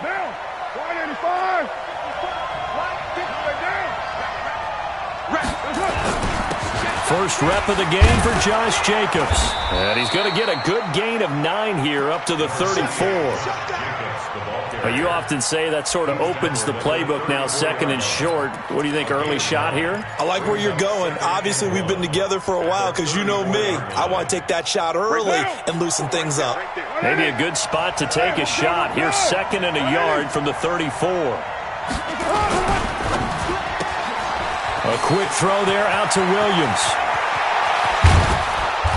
Down. 185. First rep of the game for Josh Jacobs. And he's going to get a good gain of 9 here up to the 34. Well, you often say that sort of opens the playbook now, second and short. What do you think, early shot here? I like where you're going. Obviously, we've been together for a while because you know me. I want to take that shot early and loosen things up. Maybe a good spot to take a shot. Here's second and a yard from the 34. A quick throw there out to Williams.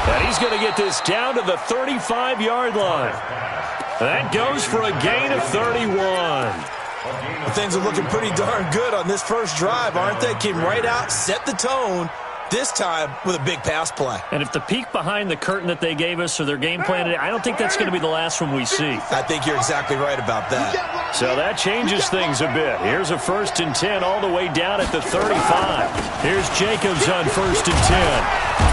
And he's going to get this down to the 35-yard line. That goes for a gain of 31. Well, things are looking pretty darn good on this first drive, aren't they? Came right out, set the tone, this time with a big pass play. And if the peek behind the curtain that they gave us or their game plan, I don't think that's going to be the last one we see. I think you're exactly right about that. So that changes things a bit. Here's a 1st and 10 all the way down at the 35. Here's Jacobs on 1st and 10.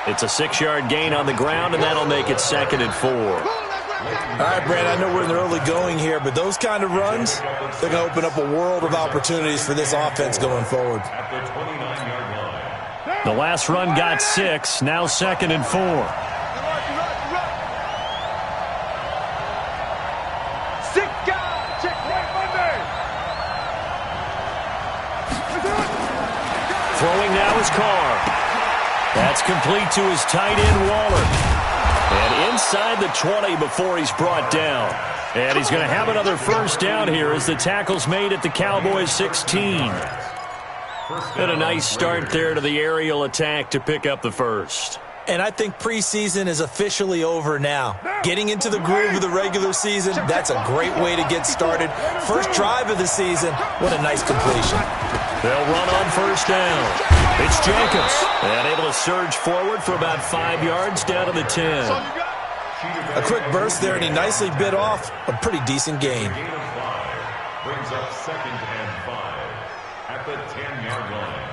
It's a 6-yard gain on the ground, and that'll make it 2nd and 4. All right, Brand, I know we're in the early going here, but those kind of runs, they're going to open up a world of opportunities for this offense going forward. The last run got 6, now 2nd and 4. Throwing now is Carr. That's complete to his tight end, Waller. And inside the 20 before he's brought down. And he's going to have another first down here as the tackle's made at the Cowboys' 16. And a nice start there to the aerial attack to pick up the first. And I think preseason is officially over now. Getting into the groove of the regular season, that's a great way to get started. First drive of the season, what a nice completion. They'll run on first down. It's Jacobs. And able to surge forward for about 5 yards down to the 10. A quick burst there, and he nicely bit off a pretty decent gain. Brings up 2nd and 5 at the 10-yard line.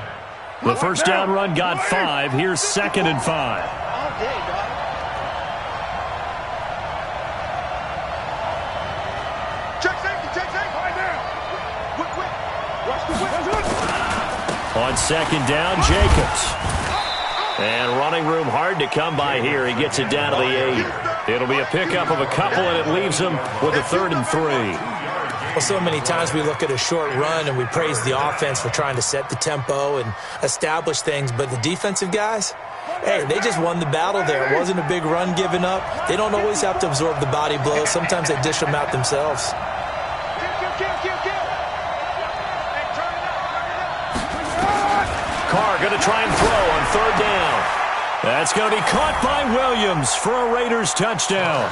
The first down run got 5. Here's 2nd and 5. On 2nd down, Jacobs. And running room hard to come by here. He gets it down to the 8. It'll be a pickup of a couple, and it leaves him with a 3rd and 3. Well, so many times we look at a short run and we praise the offense for trying to set the tempo and establish things, but the defensive guys, hey, they just won the battle there. It wasn't a big run given up. They don't always have to absorb the body blows. Sometimes they dish them out themselves. Carr going to try and throw on 3rd down. That's going to be caught by Williams for a Raiders touchdown.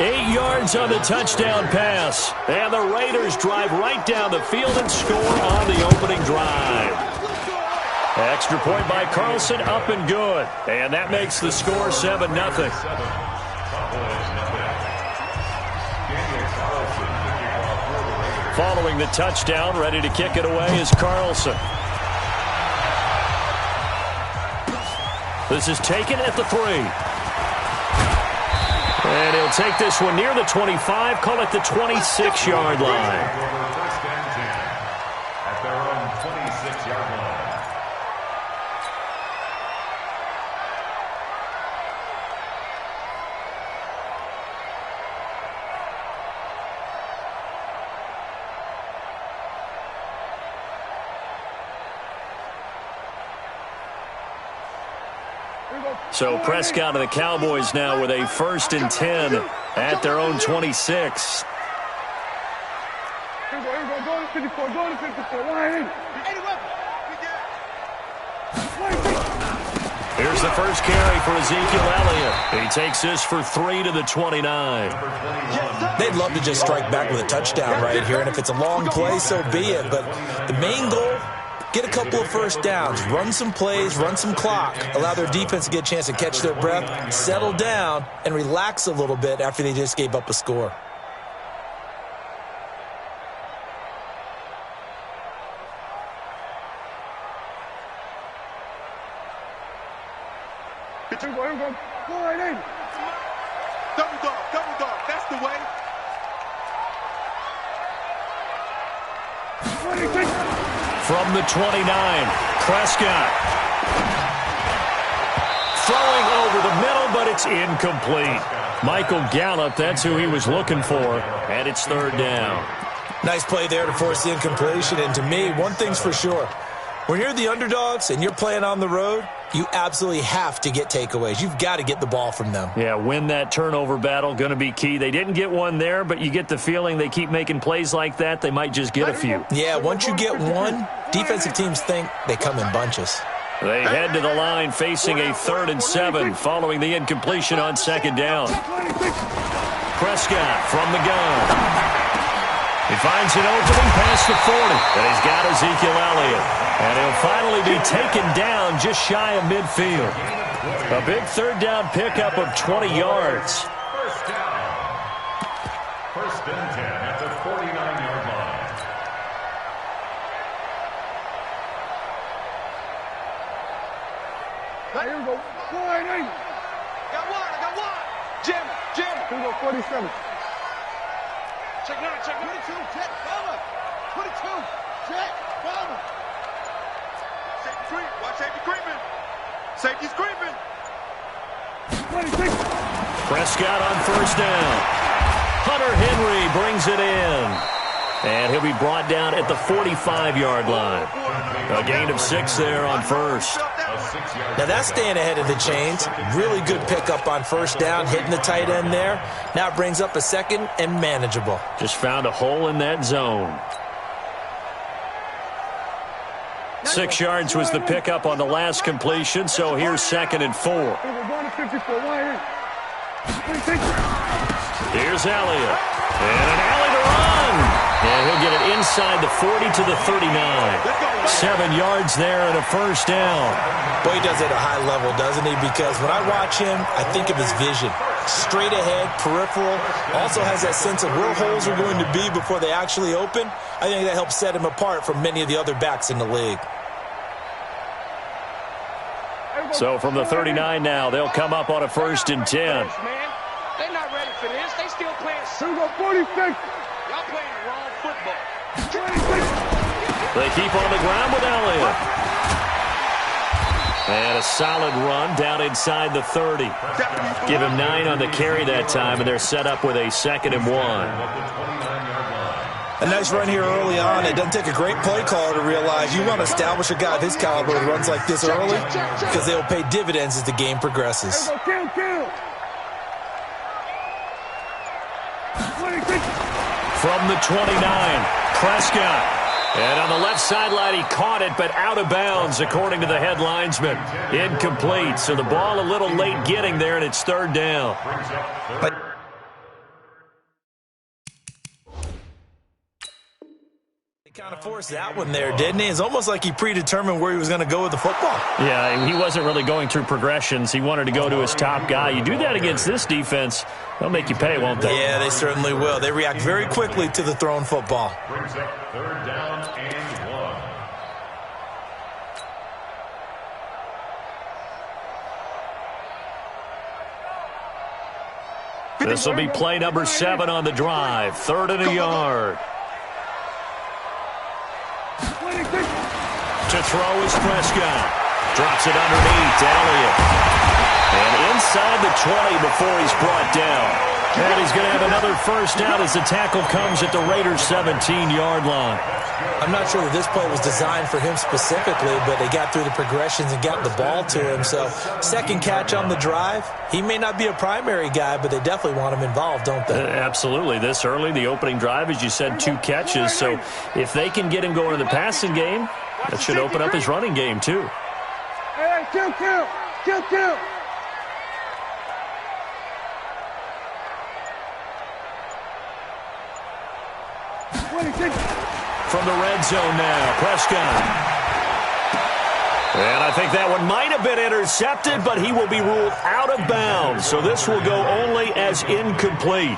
8 yards on the touchdown pass. And the Raiders drive right down the field and score on the opening drive. Extra point by Carlson, up and good. And that makes the score 7-0. Following the touchdown, ready to kick it away is Carlson. This is taken at the 3. And he'll take this one near the 25, call it the 26-yard line. First and 10 at their own 26-yard line. So Prescott and the Cowboys now with a 1st and 10 at their own 26. Here's the first carry for Ezekiel Elliott. He takes this for 3 to the 29. They'd love to just strike back with a touchdown right here, and if it's a long play, so be it. But the main goal, get a couple of first downs, run some plays, run some clock, allow their defense to get a chance to catch their breath, settle down, and relax a little bit after they just gave up a score. From the 29, Prescott. Throwing over the middle, but it's incomplete. Michael Gallup, that's who he was looking for, and it's third down. Nice play there to force the incompletion, and to me, one thing's for sure. When you're the underdogs and you're playing on the road, you absolutely have to get takeaways. You've got to get the ball from them. Yeah, win that turnover battle, going to be key. They didn't get one there, but you get the feeling they keep making plays like that, they might just get a few. Yeah, once you get one, defensive teams think they come in bunches. They head to the line facing a 3rd and 7 following the incompletion on 2nd down. Prescott from the gun. He finds an opening past the 40, and he's got Ezekiel Elliott. And he'll finally be taken down just shy of midfield. A big 3rd down pickup of 20 yards. First down. 1st and 10 at the 49-yard line. Here we go. Wide 8. Got one. Jim. Here we go, 47. Check 9, check 22, check, Bama. 22, check, Bama. Safety creep, watch safety creeping. Safety's creeping. 26. Prescott on 1st down. Hunter Henry brings it in. And he'll be brought down at the 45-yard line. A gain of 6 there on 1st. Now that's staying ahead of the chains. Really good pickup on 1st down, hitting the tight end there. Now it brings up a 2nd and manageable. Just found a hole in that zone. 6 yards was the pickup on the last completion, so here's 2nd and 4. Here's Elliott. And an alley to run. And he'll get it inside the 40 to the 39. 7 yards there and a 1st down. Boy, he does it at a high level, doesn't he? Because when I watch him, I think of his vision. Straight ahead, peripheral. Also has that sense of where holes are going to be before they actually open. I think that helps set him apart from many of the other backs in the league. So from the 39 now, they'll come up on a 1st and 10. They're not ready for this. They still playing. Here we go, 46. Y'all playing the wrong football. 26. They keep on the ground with Elliott. And a solid run down inside the 30. Give him 9 on the carry that time, and they're set up with a 2nd and 1. A nice run here early on. It doesn't take a great play caller to realize you want to establish a guy of his caliber who runs like this early because they'll pay dividends as the game progresses. Kill. 26. From the 29, Prescott. And on the left sideline, he caught it, but out of bounds, according to the head linesman. Incomplete, so the ball a little late getting there, and it's 3rd down. He kind of forced that one there, didn't he? It's almost like he predetermined where he was going to go with the football. Yeah, he wasn't really going through progressions. He wanted to go to his top guy. You do that against this defense, they'll make you pay, won't they? Yeah, they certainly will. They react very quickly to the thrown football. Brings up 3rd down and 1. This will be play number 7 on the drive. 3rd and a yard. To throw is Prescott. Drops it underneath to Elliott. And inside the 20 before he's brought down. And he's going to have another 1st down as the tackle comes at the Raiders' 17-yard line. I'm not sure that this play was designed for him specifically, but they got through the progressions and got the ball to him. So 2nd catch on the drive. He may not be a primary guy, but they definitely want him involved, don't they? Absolutely. This early, the opening drive, as you said, 2 catches. So if they can get him going in the passing game, that should open up his running game, too. Hey, kill. From the red zone now, Prescott. And I think that one might have been intercepted, but he will be ruled out of bounds. So this will go only as incomplete.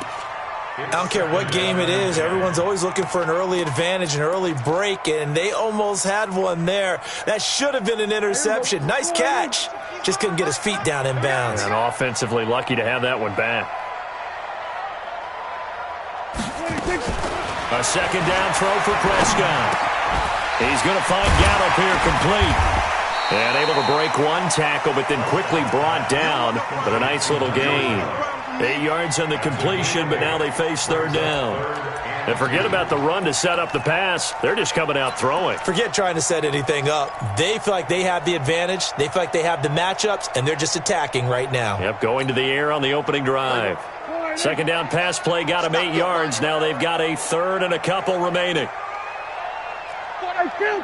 I don't care what game it is. Everyone's always looking for an early advantage, an early break, and they almost had one there. That should have been an interception. Nice catch. Just couldn't get his feet down in bounds. And offensively lucky to have that one back. A second down throw for Prescott. He's going to find Gallup here complete. And able to break one tackle, but then quickly brought down. But a nice little gain. 8 yards on the completion, but now they face third down. And forget about the run to set up the pass. They're just coming out throwing. Forget trying to set anything up. They feel like they have the advantage. They feel like they have the matchups, and they're just attacking right now. Yep, going to the air on the opening drive. Second down pass play got them 8 yards. Now they've got a third and a couple remaining. Kill.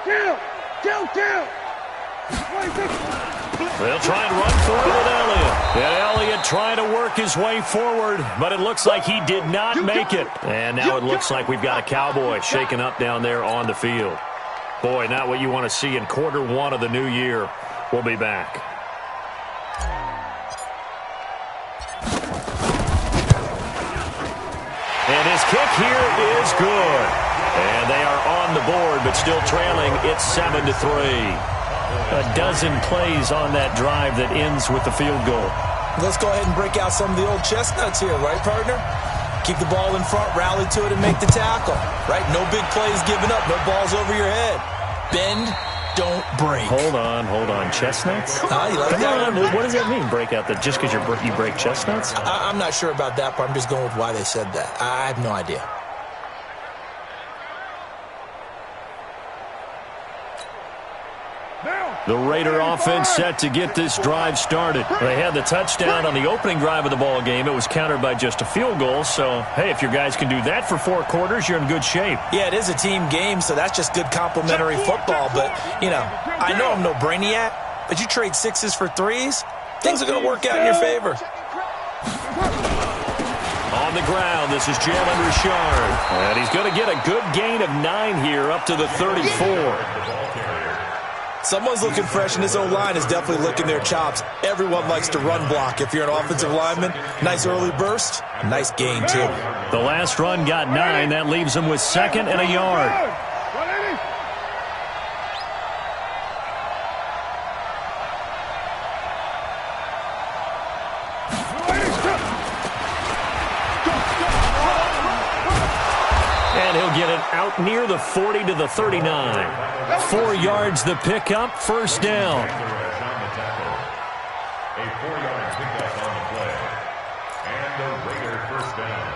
They'll try and run for it with Elliott. And Elliott trying to work his way forward, but it looks like he did not make it. And now it looks like we've got a Cowboy shaken up down there on the field. Boy, not what you want to see in quarter one of the new year. We'll be back. And his kick here is good. And they are on the board, but still trailing. It's 7-3. A dozen plays on that drive that ends with the field goal. Let's go ahead and break out some of the old chestnuts here, right, partner? Keep the ball in front, rally to it, and make the tackle, right? No big plays given up, no balls over your head. Bend, don't break. Hold on. Chestnuts? You like that? What does that mean, break out? Just because you break chestnuts? I'm not sure about that part. I'm just going with why they said that. I have no idea. The Raider offense set to get this drive started. They had the touchdown on the opening drive of the ball game. It was countered by just a field goal. So, hey, if your guys can do that for 4 quarters, you're in good shape. Yeah, it is a team game, so that's just good complimentary football. But, I know I'm no brainiac, but you trade 6s for 3s, things are going to work out in your favor. On the ground, this is Jalen Richard. And he's going to get a good gain of 9 here up to the 34. Someone's looking fresh, and this O-line is definitely licking their chops. Everyone likes to run block. If you're an offensive lineman, nice early burst, nice gain, too. The last run got 9. That leaves him with 2nd and a yard. And he'll get it out near the 40 to the 39. 4 yards the pickup, first down. A 4-yard pickup on the play. And the Raider first down.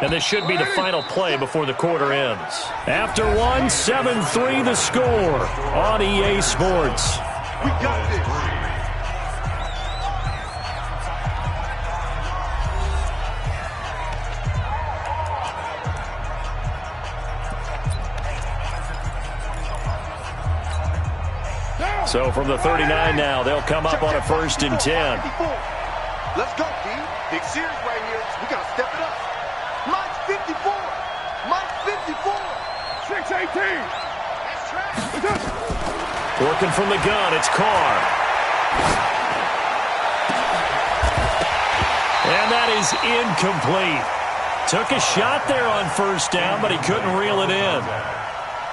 And this should be the final play before the quarter ends. After one, 7-3 the score on EA Sports. We got this. So from the 39 now, they'll come up on a 1st and 10. Let's go, D. Big series right here. We got to step it up. Mike's 54. Mike's 54. 6-18. Working from the gun, it's Carr. And that is incomplete. Took a shot there on 1st down, but he couldn't reel it in.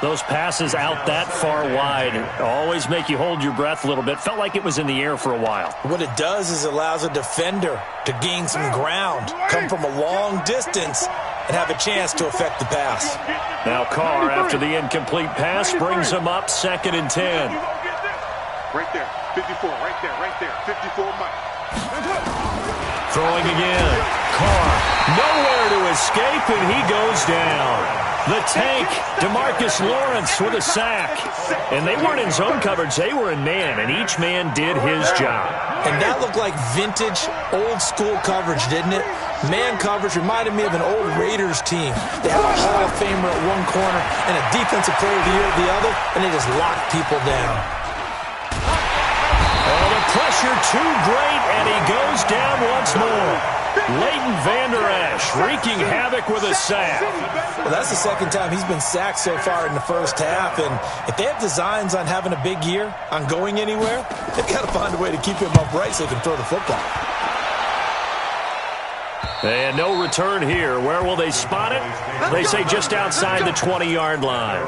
Those passes out that far wide always make you hold your breath a little bit. Felt like it was in the air for a while. What it does is it allows a defender to gain some ground, come from a long distance, and have a chance to affect the pass. Now Carr, after the incomplete pass, brings him up 2nd and 10. Right there. 54. Right there. 54 Mike. Throwing again. Carr, nowhere to escape, and he goes down. The tank, DeMarcus Lawrence with a sack. And they weren't in zone coverage, they were in man, and each man did his job. And that looked like vintage, old-school coverage, didn't it? Man coverage reminded me of an old Raiders team. They had a Hall of Famer at one corner and a Defensive Player of the Year at the other, and they just locked people down. Oh, the pressure too great, and he goes down once more. Leighton Vander Esch wreaking havoc with a sack. Well, that's the second time he's been sacked so far in the first half, and if they have designs on having a big year, on going anywhere, they've got to find a way to keep him upright so they can throw the football. And no return here. Where will they spot it? They say just outside the 20-yard line.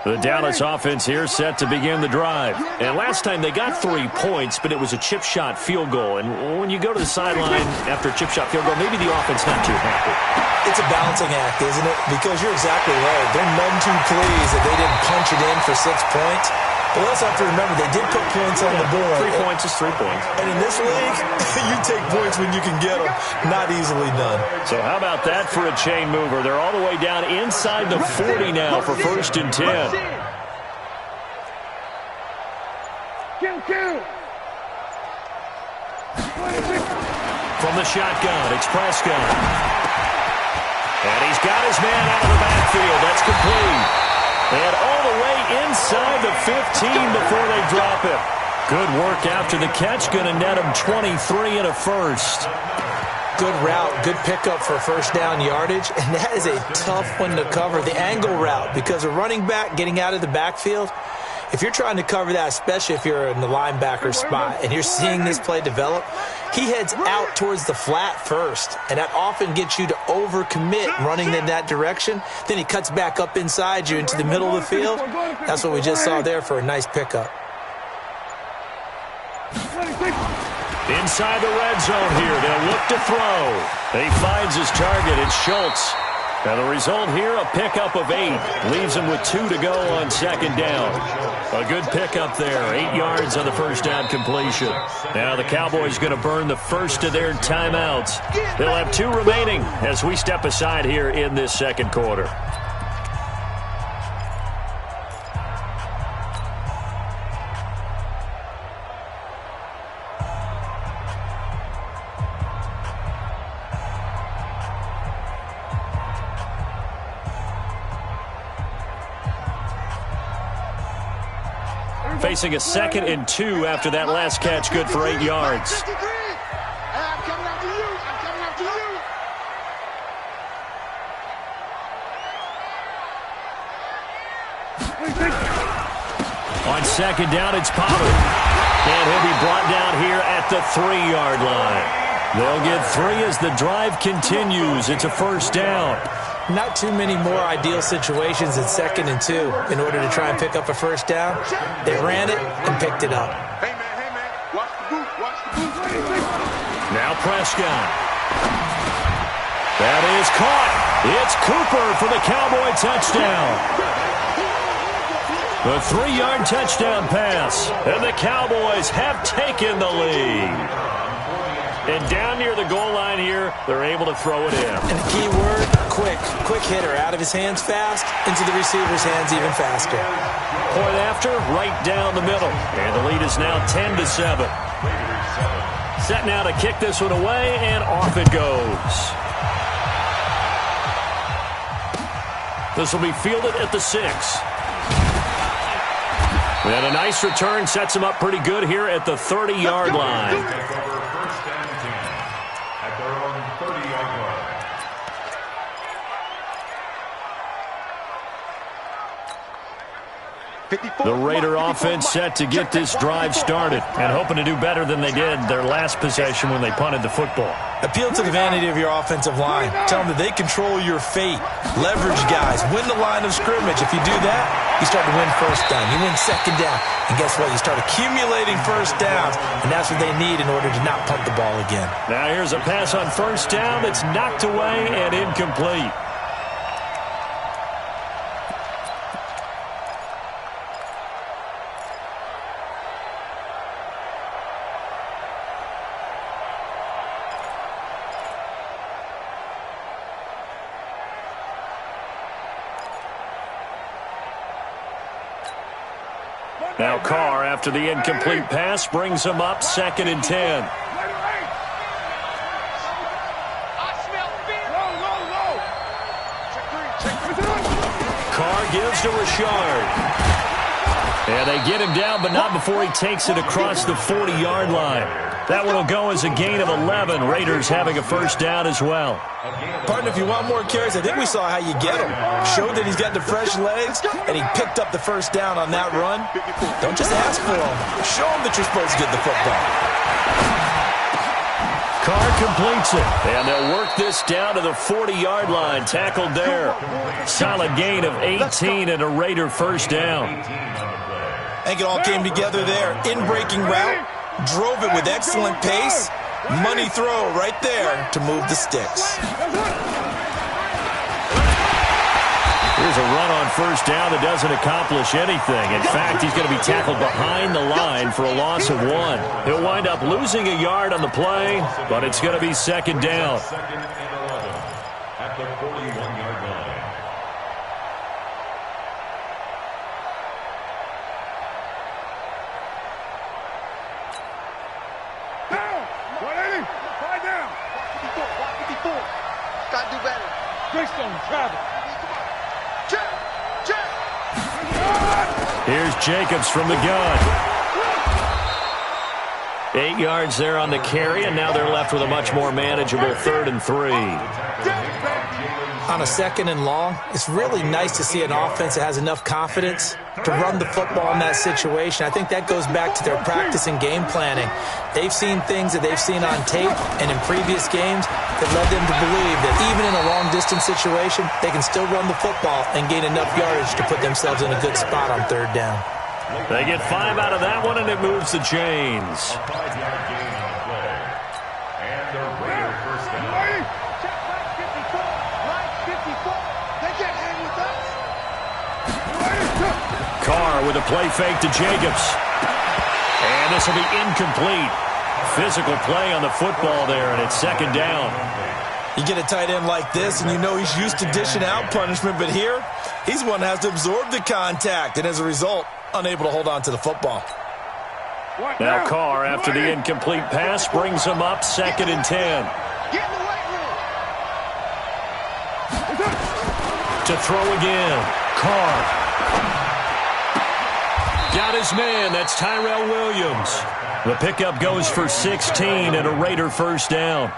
The Dallas offense here set to begin the drive. And last time they got 3 points, but it was a chip shot field goal. And when you go to the sideline after a chip shot field goal, maybe the offense not too happy. It's a balancing act, isn't it? Because you're exactly right. They're none too pleased that they didn't punch it in for 6 points. But we also have to remember they did put points on the board. 3 points is 3 points. And in this league, you take points when you can get them. Not easily done. So how about that for a chain mover? They're all the way down inside the 40 now for 1st and 10. From the shotgun, it's Prescott. And he's got his man out of the backfield. That's complete. And all the way inside the 15 before they drop it. Good work after the catch. Going to net him 23 and a first. Good route, good pickup for first down yardage. And that is a tough one to cover, the angle route, because a running back getting out of the backfield, if you're trying to cover that, especially if you're in the linebacker spot and you're seeing this play develop, he heads out towards the flat first, and that often gets you to overcommit running in that direction. Then he cuts back up inside you into the middle of the field. That's what we just saw there for a nice pickup. Inside the red zone here, they'll look to throw. He finds his target, it's Schultz. And the result here, a pickup of 8. Leaves him with 2 to go on 2nd down. A good pickup there, 8 yards on the first down completion. Now the Cowboys going to burn the first of their timeouts. They'll have 2 remaining as we step aside here in this 2nd quarter. Facing a 2nd and 2 after that last catch, good for 8 yards. On 2nd down, it's Pollard. And he'll be brought down here at the 3-yard line. They'll get 3 as the drive continues. It's a first down. Not too many more ideal situations in 2nd and 2 in order to try and pick up a first down. They ran it and picked it up. Hey, man, watch the boot, watch the boot. Now Prescott. That is caught. It's Cooper for the Cowboy touchdown. The 3-yard touchdown pass. And the Cowboys have taken the lead. And down near the goal line here, they're able to throw it in. And the key word, quick. Quick hitter. Out of his hands fast, into the receiver's hands even faster. Point after, right down the middle. And the lead is now 10-7. Set now to kick this one away, and off it goes. This will be fielded at the 6. And a nice return sets him up pretty good here at the 30-yard line. The Raider offense set to get this drive started and hoping to do better than they did their last possession when they punted the football. Appeal to the vanity of your offensive line. Tell them that they control your fate. Leverage guys. Win the line of scrimmage. If you do that, you start to win first down. You win 2nd down. And guess what? You start accumulating first downs, and that's what they need in order to not punt the ball again. Now here's a pass on first down that's knocked away and incomplete. Now Carr, after the incomplete pass, brings him up 2nd and 10. Carr gives to Richard. And they get him down, but not before he takes it across the 40-yard line. That one will go as a gain of 11. Raiders having a first down as well. Partner, if you want more carries, I think we saw how you get him. Showed that he's got the fresh legs, and he picked up the first down on that run. Don't just ask for him. Show him that you're supposed to get the football. Carr completes it, and they'll work this down to the 40-yard line. Tackled there. Solid gain of 18 and a Raider first down. I think it all came together there. In-breaking route, drove it with excellent pace. Money throw right there to move the sticks. Here's a run on first down that doesn't accomplish anything. In fact, he's going to be tackled behind the line for a loss of 1. He'll wind up losing a yard on the play, but it's going to be second down. Second and 11 at the 41-yard line. Down. 180. 5 down. 54. Gotta do better. Greystone, travel. Here's Jacobs from the gun. 8 yards there on the carry, and now they're left with a much more manageable 3rd and 3. On a 2nd and long, it's really nice to see an offense that has enough confidence to run the football in that situation. I think that goes back to their practice and game planning. They've seen things that they've seen on tape and in previous games that led them to believe that even in a long-distance situation, they can still run the football and gain enough yardage to put themselves in a good spot on 3rd down. They get 5 out of that one, and it moves the chains. A 5-yard gain on the play. And the Raider first down. Check right 54. Right 54. They can't hang with us. Carr with a play fake to Jacobs. And this will be incomplete. Physical play on the football there, and it's 2nd down. You get a tight end like this, and you know he's used to dishing out punishment, but here, he's one that has to absorb the contact, and as a result, unable to hold on to the football. Now Carr, after the incomplete pass, brings him up 2nd and 10. Get in the weight room. To throw again. Carr. Got his man. That's Tyrell Williams. The pickup goes for 16 and a Raider first down.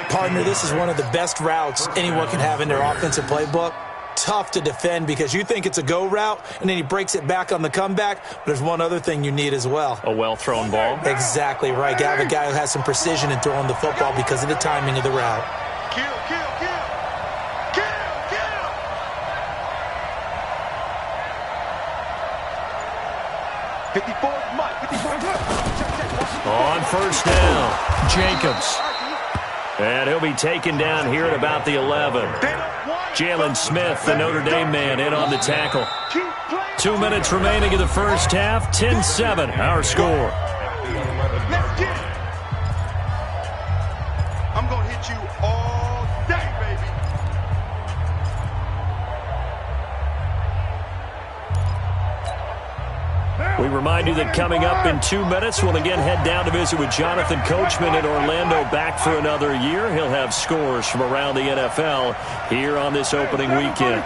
Partner, this is one of the best routes anyone can have in their offensive playbook. Tough to defend because you think it's a go route, and then he breaks it back on the comeback. But there's one other thing you need as well. A well-thrown ball. Exactly right. You have a guy who has some precision in throwing the football because of the timing of the route. Kill. 54, Mike. 54. On first down, Jacobs. And he'll be taken down here at about the 11. Jalen Smith, the Notre Dame man, in on the tackle. 2 minutes remaining in the first half. 10-7, our score. Let's get it. I'm going to hit you all day, baby. We remind you that coming up in 2 minutes, we'll again head down to visit with Jonathan Coachman in Orlando, back for another year. He'll have scores from around the NFL here on this opening weekend.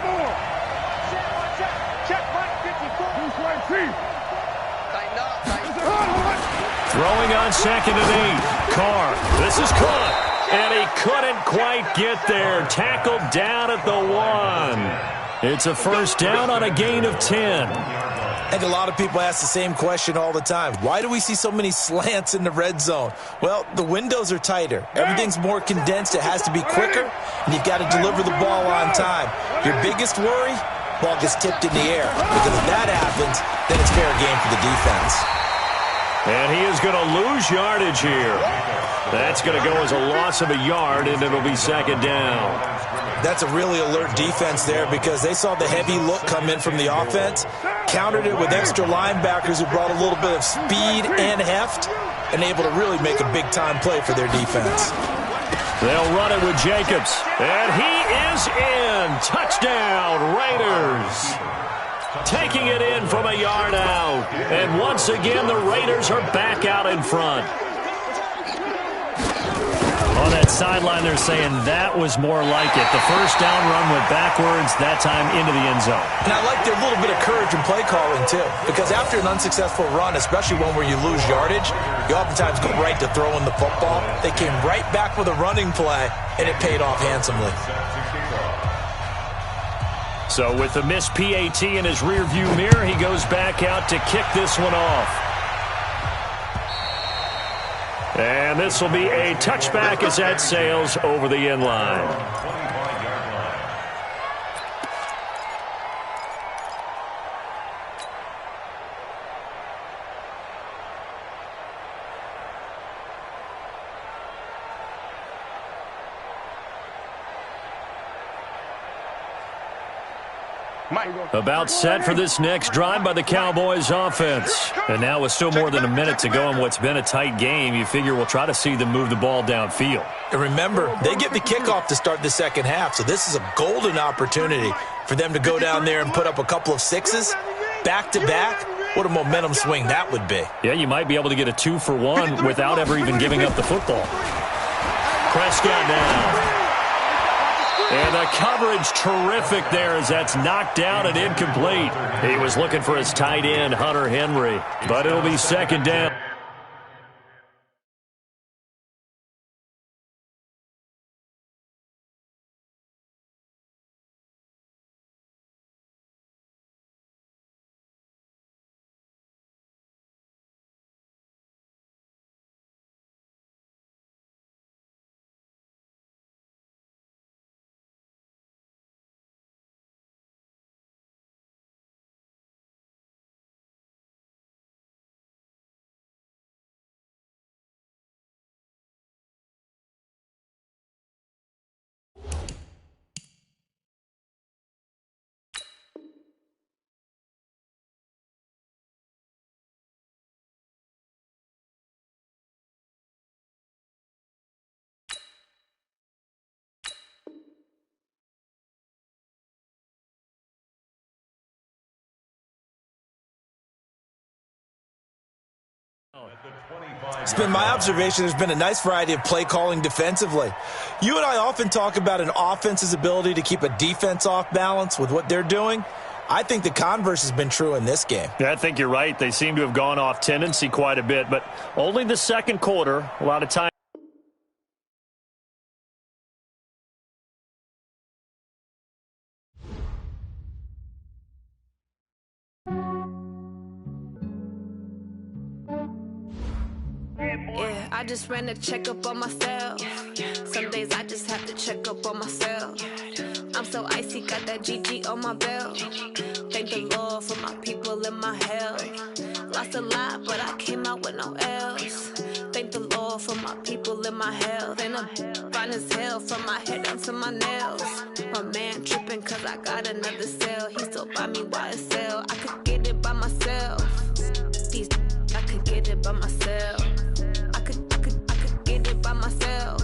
Throwing on 2nd and 8. Carr. This is caught. And he couldn't quite get there. Tackled down at the 1. It's a first down on a gain of 10. I think a lot of people ask the same question all the time. Why do we see so many slants in the red zone? Well, the windows are tighter. Everything's more condensed. It has to be quicker, and you've got to deliver the ball on time. Your biggest worry? Ball gets tipped in the air. Because if that happens, then it's fair game for the defense. And he is going to lose yardage here. That's going to go as a loss of a yard, and it'll be 2nd down. That's a really alert defense there because they saw the heavy look come in from the offense, countered it with extra linebackers who brought a little bit of speed and heft, and able to really make a big-time play for their defense. They'll run it with Jacobs, and he is in. Touchdown, Raiders. Taking it in from a yard out. And once again, the Raiders are back out in front. On that sideline, they're saying that was more like it. The first down run went backwards, that time into the end zone. And I like their little bit of courage in play calling, too. Because after an unsuccessful run, especially one where you lose yardage, you oftentimes go right to throwing the football. They came right back with a running play, and it paid off handsomely. So with the missed PAT in his rearview mirror, he goes back out to kick this one off. And this will be a touchback as that sails over the end line. About set for this next drive by the Cowboys offense. And now with still more than a minute to go in what's been a tight game, you figure we'll try to see them move the ball downfield. And remember, they get the kickoff to start the second half, so this is a golden opportunity for them to go down there and put up a couple of sixes back-to-back. What a momentum swing that would be. Yeah, you might be able to get a 2-for-1 without ever even giving up the football. Prescott now. And the coverage terrific there as that's knocked down and incomplete. He was looking for his tight end, Hunter Henry, but it'll be second down. It's been my observation there's been a nice variety of play calling defensively. You and I often talk about an offense's ability to keep a defense off balance with what they're doing. I think the converse has been true in this game. Yeah, I think you're right. They seem to have gone off tendency quite a bit, but only the second quarter, a lot of time. Yeah, I just ran a checkup on myself. Some days I just have to check up on myself. I'm so icy, got that GG on my belt. Thank the Lord for my people and my health. Lost a lot, but I came out with no L's. Thank the Lord for my people and my health. And I'm fine as hell from my head down to my nails. My man tripping cause I got another cell. He still buy me YSL. I could get it by myself. These I could get it by myself. I could get it by myself.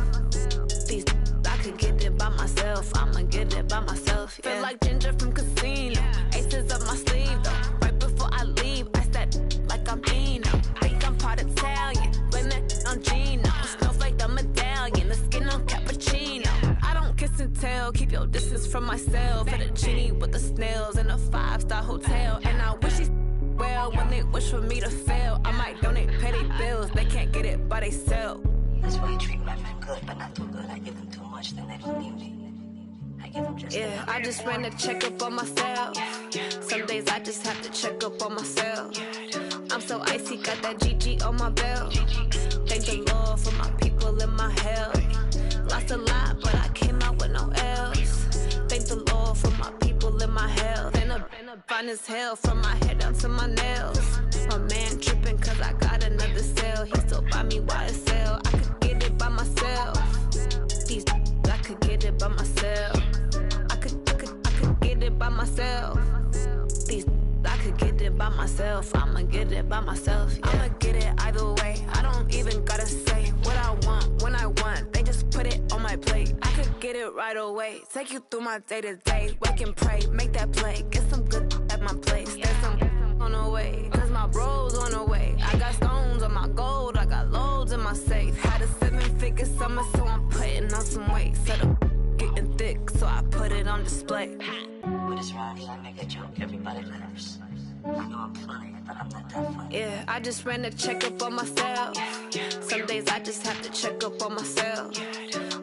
These I could get it by myself. I'ma get it by myself. Yeah. Feel like Ginger from Casino. Aces up my sleeve though. Right before I leave, I start like I'm Dino. Think I'm part Italian. Blame that on Gino. Snowflake the medallion. The skin on cappuccino. I don't kiss and tell. Keep your distance from myself. Fettuccine with the snails in a 5-star hotel. And I wish he's well when they wish for me to fail. I might donate petty bills. They can't get it by themselves. That's why you treat my men good, but not too good. I give them too much, then they don't need me. I give them just yeah, I just ran a checkup on myself. Some days I just have to check up on myself. I'm so icy, got that GG on my belt. Thank the Lord for my people and my health. Lost a lot, but I came out with no L's. Thank the Lord for my people and my health. And I'm fine as hell from my head down to my nails. My man tripping cause I got another cell. He still buy me YSL. I could get it by myself. These I could get it by myself. I could get it by myself. These I could get it by myself. I'ma get it by myself. Yeah. I'ma get it either way. I don't even gotta say what I want when I want. They just put it on my plate. I could get it right away. Take you through my day to day. Wake and pray, make that play. Get some good at my place. There's some on the way, cause my bro's on the way. I got stones on my gold. I got loads in my safe. Had a 7-figure summer, so I'm putting on some weight. Set up getting thick, so I put it on display. with this rhyme, I make a joke, everybody laughs. I know I'm funny, but I'm not that funny. Yeah, I just ran a checkup on myself. Some days I just have to check up on myself.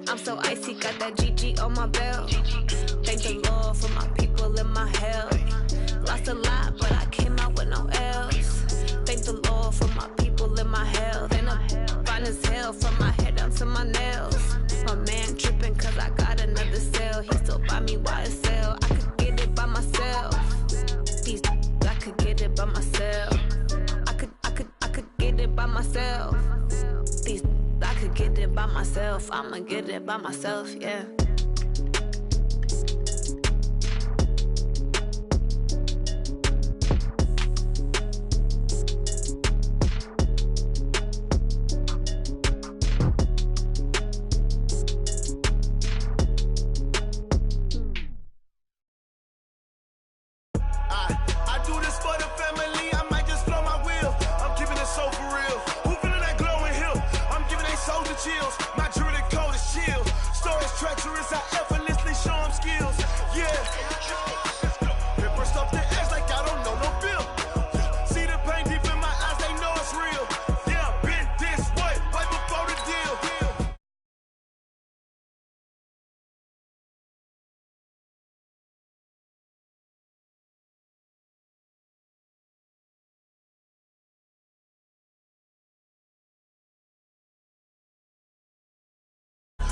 I'm so icy, got that GG on my belt. Thank the Lord for my people and my health. Lost a lot, but I came out with no L's. Thank the Lord for my people and my health. And I'm fine as hell could get it by myself. I could get it by myself. These I could get it by myself. I'ma get it by myself, yeah.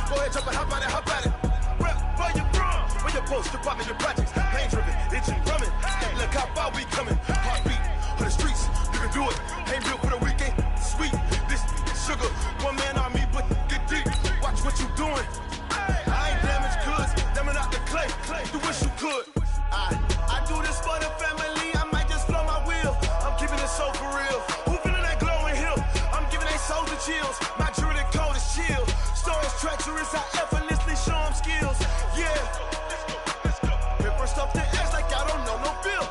Go ahead, jump and hop at it. Rep, where you from? Where you post, department, your projects. Pain driven, itching, drumming. Hey, look how far we coming. Heartbeat on the streets, you can do it. Ain't built for the weekend, sweet. This sugar, one man army, but get deep. Watch what you doing. I ain't damaged goods, damning out the clay. You wish you could. I do this for the family. I might just blow my wheel. I'm keeping it so for real. Who feeling that glowing hill? I'm giving they souls the chills. My jewelry cold is chill. Stories treacherous, I effortlessly show them skills. Yeah. Paper stuff to edge like I don't know no feel.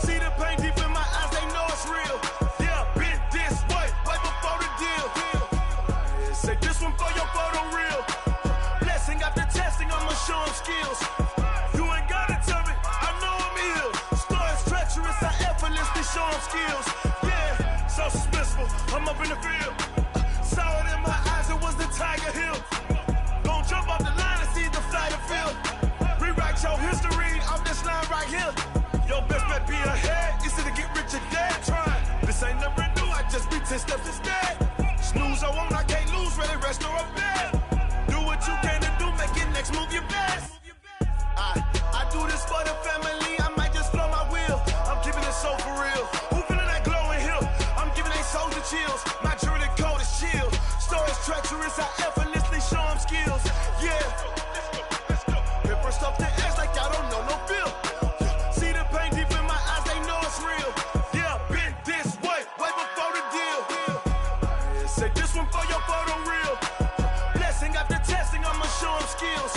See the pain deep in my eyes, they know it's real. Yeah, been this way, right before the deal. Say this one for your photo real. Blessing after testing, I'ma show them skills. You ain't gotta tell me, I know I'm ill. Stories treacherous, I effortlessly show them skills. Yeah, so suspenseful, I'm up in the field. Saw it in my eyes, it was the Tiger Hill. Don't jump off the line and see the flight of field. Rewrite your history off this line right here. Your best bet be ahead, easy to get rich or dead. Trying, this ain't never new, I just be 10 steps instead. Snooze I won't, I can't lose, ready, rest or a bed. Do what you can to do, make it next move your best. I do this for the family, I might just blow my wheel. I'm keeping it so for real. Who feeling that glowing hill? I'm giving they souls the chills. My jewelry cold is chill. Stories treacherous, I effortlessly show them skills. Yeah. Paper stuff to edge like I don't know no feel. See the pain deep in my eyes, they know it's real. Yeah, been this way, way before the deal. Say this one for your photo real. Blessing after testing, I'ma show them skills.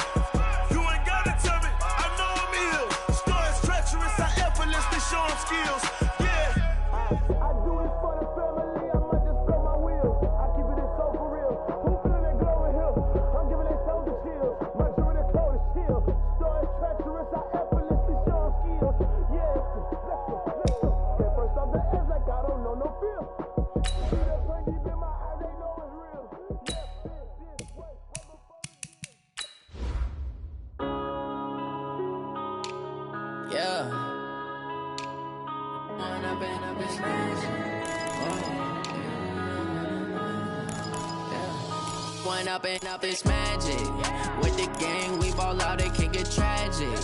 You ain't gotta tell me, I know I'm ill. Stories treacherous, I effortlessly show them skills. Yeah. I do this for the family, I might just blow my wheel. I keep it so for real. Who feeling that glowing hill? I'm giving they souls the chills. My jewelry cold is chill. Stories treacherous, I effortlessly show them skills. Yeah, let's go. Get first off the edge like I don't know no feel. See that pain deep in my eyes, they know it's real. Yeah, this way, way before the deal. Yeah. When I've been up this When up it's magic. With the gang, we ball out, it can get tragic.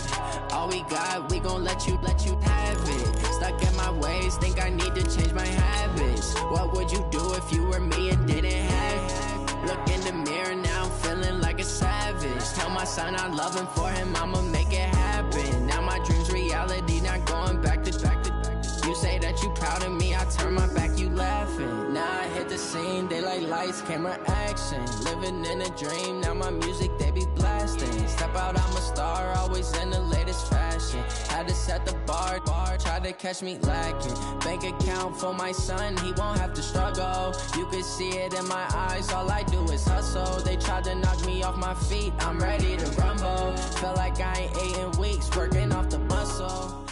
All we got, we gon' let you have it. Stuck in my ways, think I need to change my habits. What would you do if you were me and didn't have it? Look in the mirror, now I'm feeling like a savage. Tell my son I love him, for him I'ma make it happen. Now my dream's reality, not going back to. You say that you proud of me, I turn my back, you laughing. Now I hit the scene, they like lights, camera, action. Living in a dream, now my music, they be blasting. Step out, I'm a star, always in the latest fashion. Had to set the bar, try to catch me lacking. Bank account for my son, he won't have to struggle. You can see it in my eyes, all I do is hustle. They tried to knock me off my feet, I'm ready to rumble. Feel like I ain't ate in weeks, working off the muscle.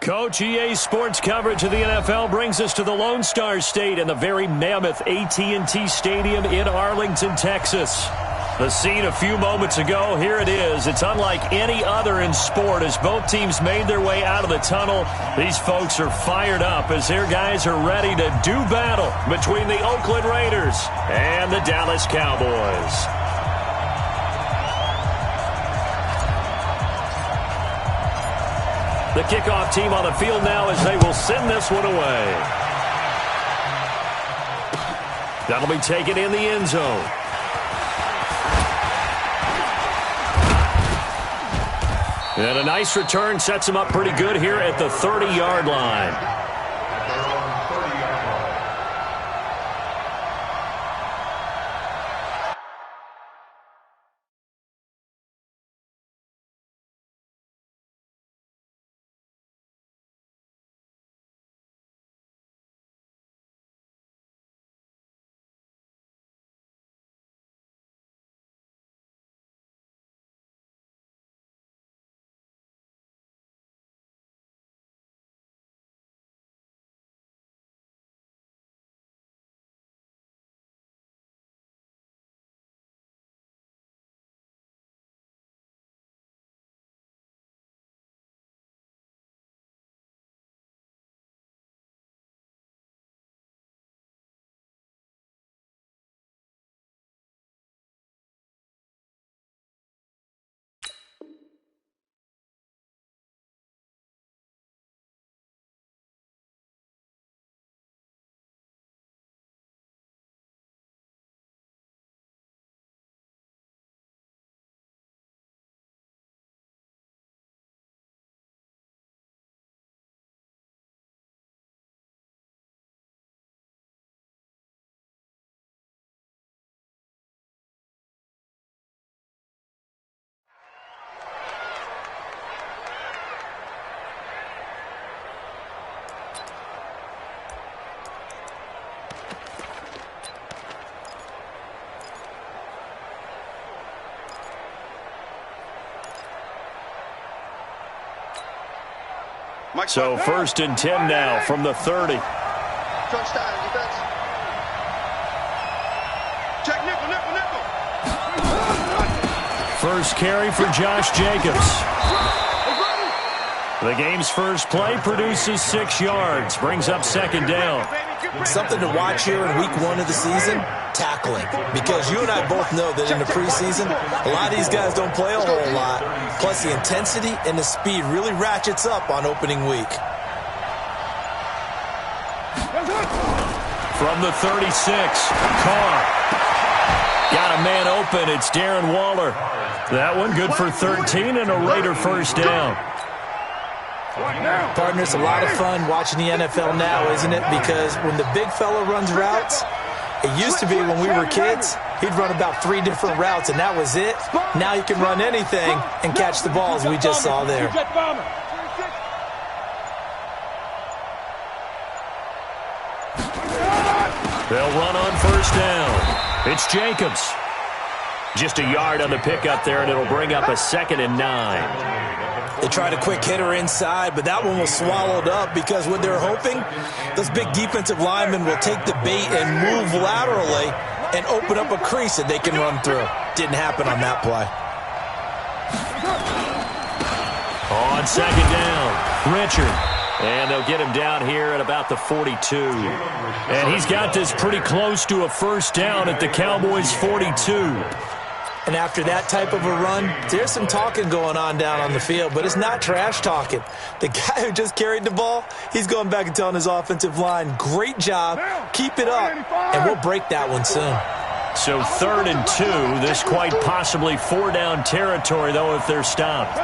Coach, EA Sports coverage of the NFL brings us to the Lone Star State and the very mammoth AT&T Stadium in Arlington, Texas. The scene a few moments ago, here it is. It's unlike any other in sport as both teams made their way out of the tunnel. These folks are fired up as their guys are ready to do battle between the Oakland Raiders and the Dallas Cowboys. The kickoff team on the field now as they will send this one away. That'll be taken in the end zone. And a nice return sets him up pretty good here at the 30-yard line. So 1st and 10 now from the 30. Touchdown, defense. Check nickel. First carry for Josh Jacobs. The game's first play produces 6 yards, brings up 2nd down. Something to watch here in week 1 of the season, tackling. Because you and I both know that in the preseason, a lot of these guys don't play a whole lot. Plus the intensity and the speed really ratchets up on opening week. From the 36, Carr. Got a man open. It's Darren Waller. That one good for 13 and a Raider first down. Partner, it's a lot of fun watching the NFL now, isn't it? Because when the big fella runs routes, it used to be when we were kids, he'd run about 3 different routes, and that was it. Now he can run anything and catch the balls we just saw there. They'll run on first down. It's Jacobs. Just a yard on the pickup there, and it'll bring up a 2nd and 9. They tried a quick hitter inside, but that one was swallowed up because what they're hoping, those big defensive linemen will take the bait and move laterally and open up a crease that they can run through. Didn't happen on that play. On 2nd down, Richard. And they'll get him down here at about the 42. And he's got this pretty close to a first down at the Cowboys' 42. And after that type of a run, there's some talking going on down on the field, but it's not trash talking. The guy who just carried the ball, he's going back and telling his offensive line, great job, keep it up, and we'll break that one soon. So 3rd and 2, this quite possibly 4-down territory, though, if they're stopped.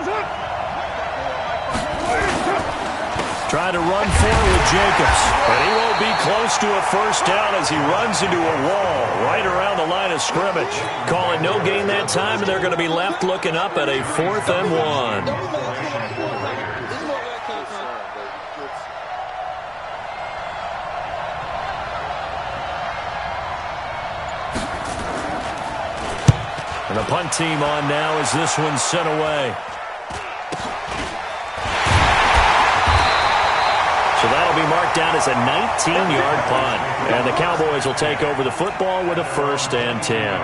Trying to run forward with Jacobs. And he won't be close to a first down as he runs into a wall right around the line of scrimmage. Calling no gain that time, and they're going to be left looking up at a 4th and 1. And the punt team on now as this one's sent away. So that'll be marked down as a 19-yard punt. And the Cowboys will take over the football with a 1st and 10.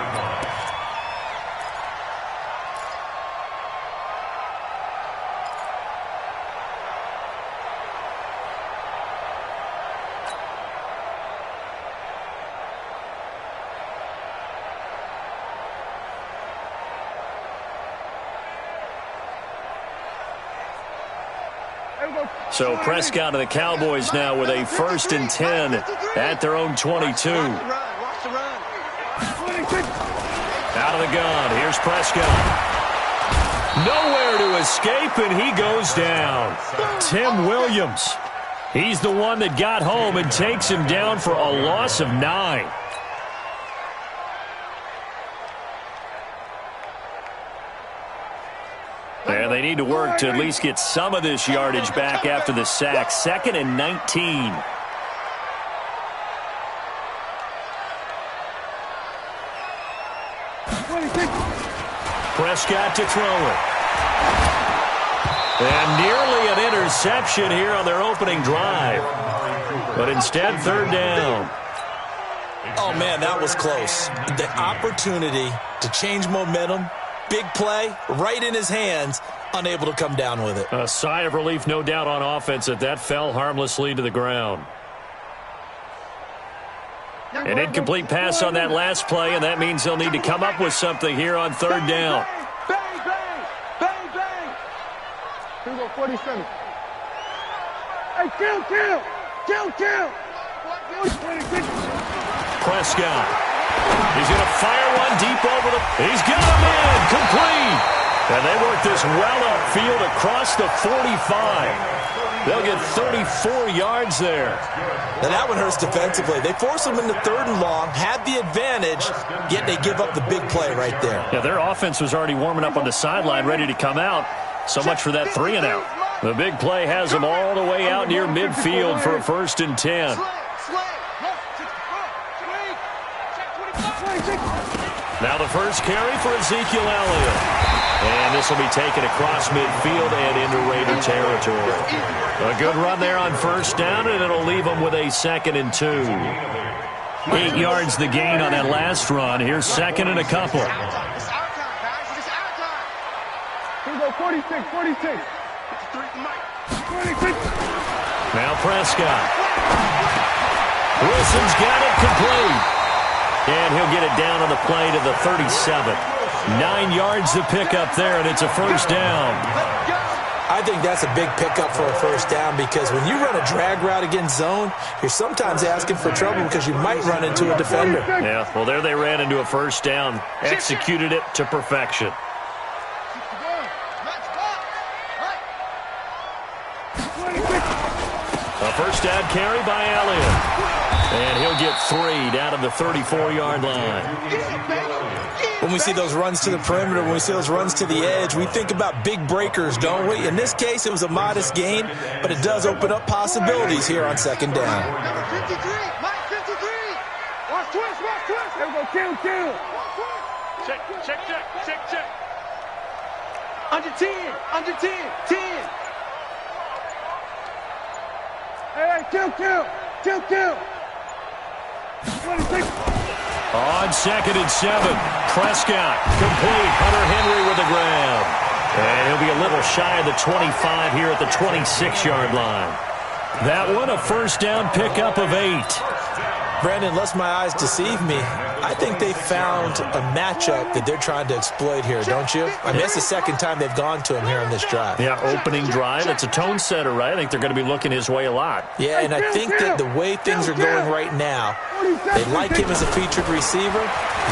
So Prescott and the Cowboys now with a 1st and 10 at their own 22. Out of the gun. Here's Prescott. Nowhere to escape, and he goes down. Tim Williams. He's the one that got home and takes him down for a loss of 9. And they need to work to at least get some of this yardage back after the sack. 2nd and 19. Prescott to throw it. And nearly an interception here on their opening drive. But instead, 3rd down. Oh, man, that was close. The opportunity to change momentum, big play, right in his hands, unable to come down with it. A sigh of relief, no doubt, on offense that fell harmlessly to the ground. An incomplete pass on that last play, and that means they'll need to come up with something here on 3rd down. Bang, bang, bang, bang. Here we go, 47. Hey, kill. Prescott. He's going to fire one deep over the... He's got him in, complete. And they work this well upfield across the 45. They'll get 34 yards there. Now that one hurts defensively. They force them into 3rd and long, had the advantage, yet they give up the big play right there. Yeah, their offense was already warming up on the sideline, ready to come out. So much for that 3 and out. The big play has them all the way out near midfield for a 1st and 10. Now the first carry for Ezekiel Elliott. And this will be taken across midfield and into Raider territory. A good run there on 1st down, and it'll leave them with a 2nd and 2. 8 yards the gain on that last run. Here's 2nd and a couple. Here we go, 46. Now Prescott. Wilson's got it complete. And he'll get it down on the play to the 37. 9 yards to pick up there, and it's a 1st down. I think that's a big pickup for a 1st down because when you run a drag route against zone, you're sometimes asking for trouble because you might run into a defender. Yeah, well, there they ran into a 1st down. Executed it to perfection. A 1st down carry by Elliott. And he'll get 3 down at the 34-yard line. When we see those runs to the perimeter, when we see those runs to the edge, we think about big breakers, don't we? In this case, it was a modest gain, but it does open up possibilities here on 2nd down. Number 53, Mike 53. Watch twist. There we go, kill. Check. Under 10. 10. Hey, kill. 26. On 2nd and 7, Prescott complete. Hunter Henry with the grab. And he'll be a little shy of the 25 here at the 26-yard line. That one a 1st down pickup of 8. Brandon, lest my eyes deceive me, I think they found a matchup that they're trying to exploit here, don't you? I mean, that's the 2nd time they've gone to him here on this drive. Yeah, opening drive. It's a tone setter, right? I think they're going to be looking his way a lot. Yeah, and I think that the way things are going right now, they like him as a featured receiver.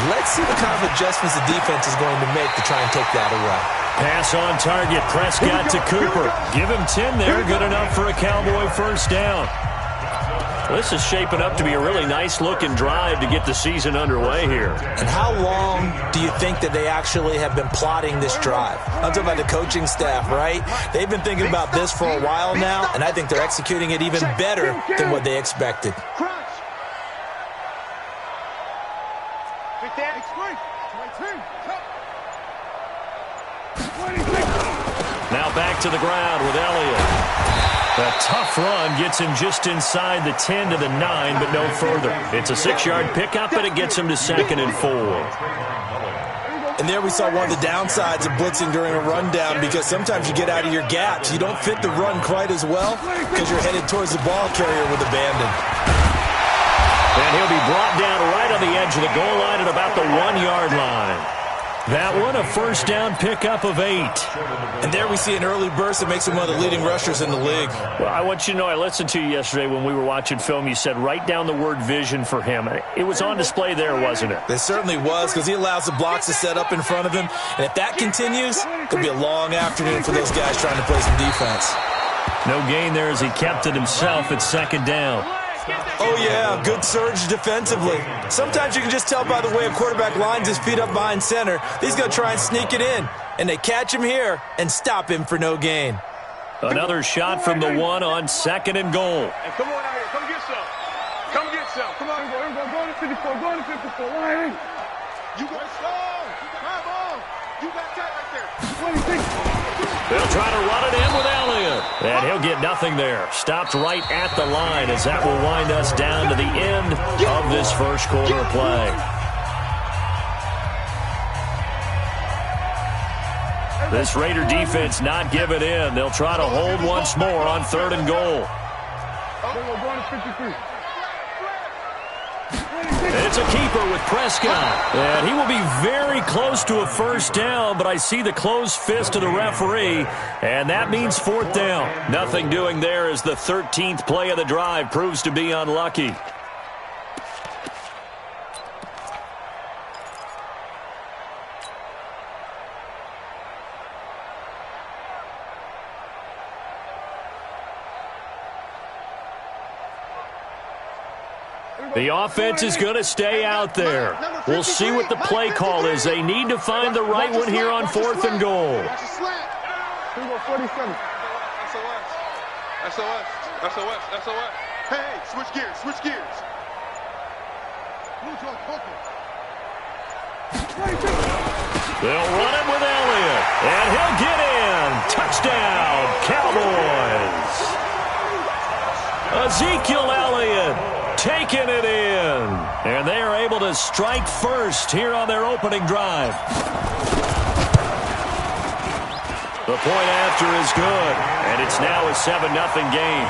Let's see what kind of adjustments the defense is going to make to try and take that away. Pass on target. Prescott to Cooper. Give him 10 there. Good enough for a Cowboy 1st down. This is shaping up to be a really nice-looking drive to get the season underway here. And how long do you think that they actually have been plotting this drive? I'm talking about the coaching staff, right? They've been thinking about this for a while now, and I think they're executing it even better than what they expected. Now back to the ground with Elliott. A tough run gets him just inside the 10 to the 9, but no further. It's a 6-yard pickup, and it gets him to 2nd and 4. And there we saw one of the downsides of blitzing during a rundown because sometimes you get out of your gaps. You don't fit the run quite as well because you're headed towards the ball carrier with abandon. And he'll be brought down right on the edge of the goal line at about the 1-yard line. That one, a first down pickup of 8. And there we see an early burst that makes him one of the leading rushers in the league. Well, I want you to know, I listened to you yesterday when we were watching film. You said write down the word vision for him. It was on display there, wasn't it? It certainly was, because he allows the blocks to set up in front of him. And if that continues, it'll be a long afternoon for those guys trying to play some defense. No gain there as he kept it himself at second down. Oh, yeah, good surge defensively. Sometimes you can just tell by the way a quarterback lines his feet up behind center. He's going to try and sneak it in. And they catch him here and stop him for no gain. Another shot from the 1 on 2nd and goal. Hey, come on out here. Come get some. Come get some. Come on, here we go. Go to 54. Go to 54. Right. You got strong. Come on. You got tight right there. 26. They'll try to run it in with Elliott. And he'll get nothing there. Stopped right at the line as that will wind us down to the end of this first quarter of play. This Raider defense not giving in. They'll try to hold once more on 3rd and goal. It's a keeper with Prescott. And he will be very close to a first down, but I see the closed fist of the referee, and that means 4th down. Nothing doing there as the 13th play of the drive proves to be unlucky. The offense is going to stay out there. We'll see what the play call is. They need to find the right one here on 4th and goal. 47. SOS. Hey, switch gears. They'll run it with Elliott, and he'll get in. Touchdown, Cowboys. Ezekiel Elliott taking it in. And they are able to strike first here on their opening drive. The point after is good, and it's now a 7-0 game.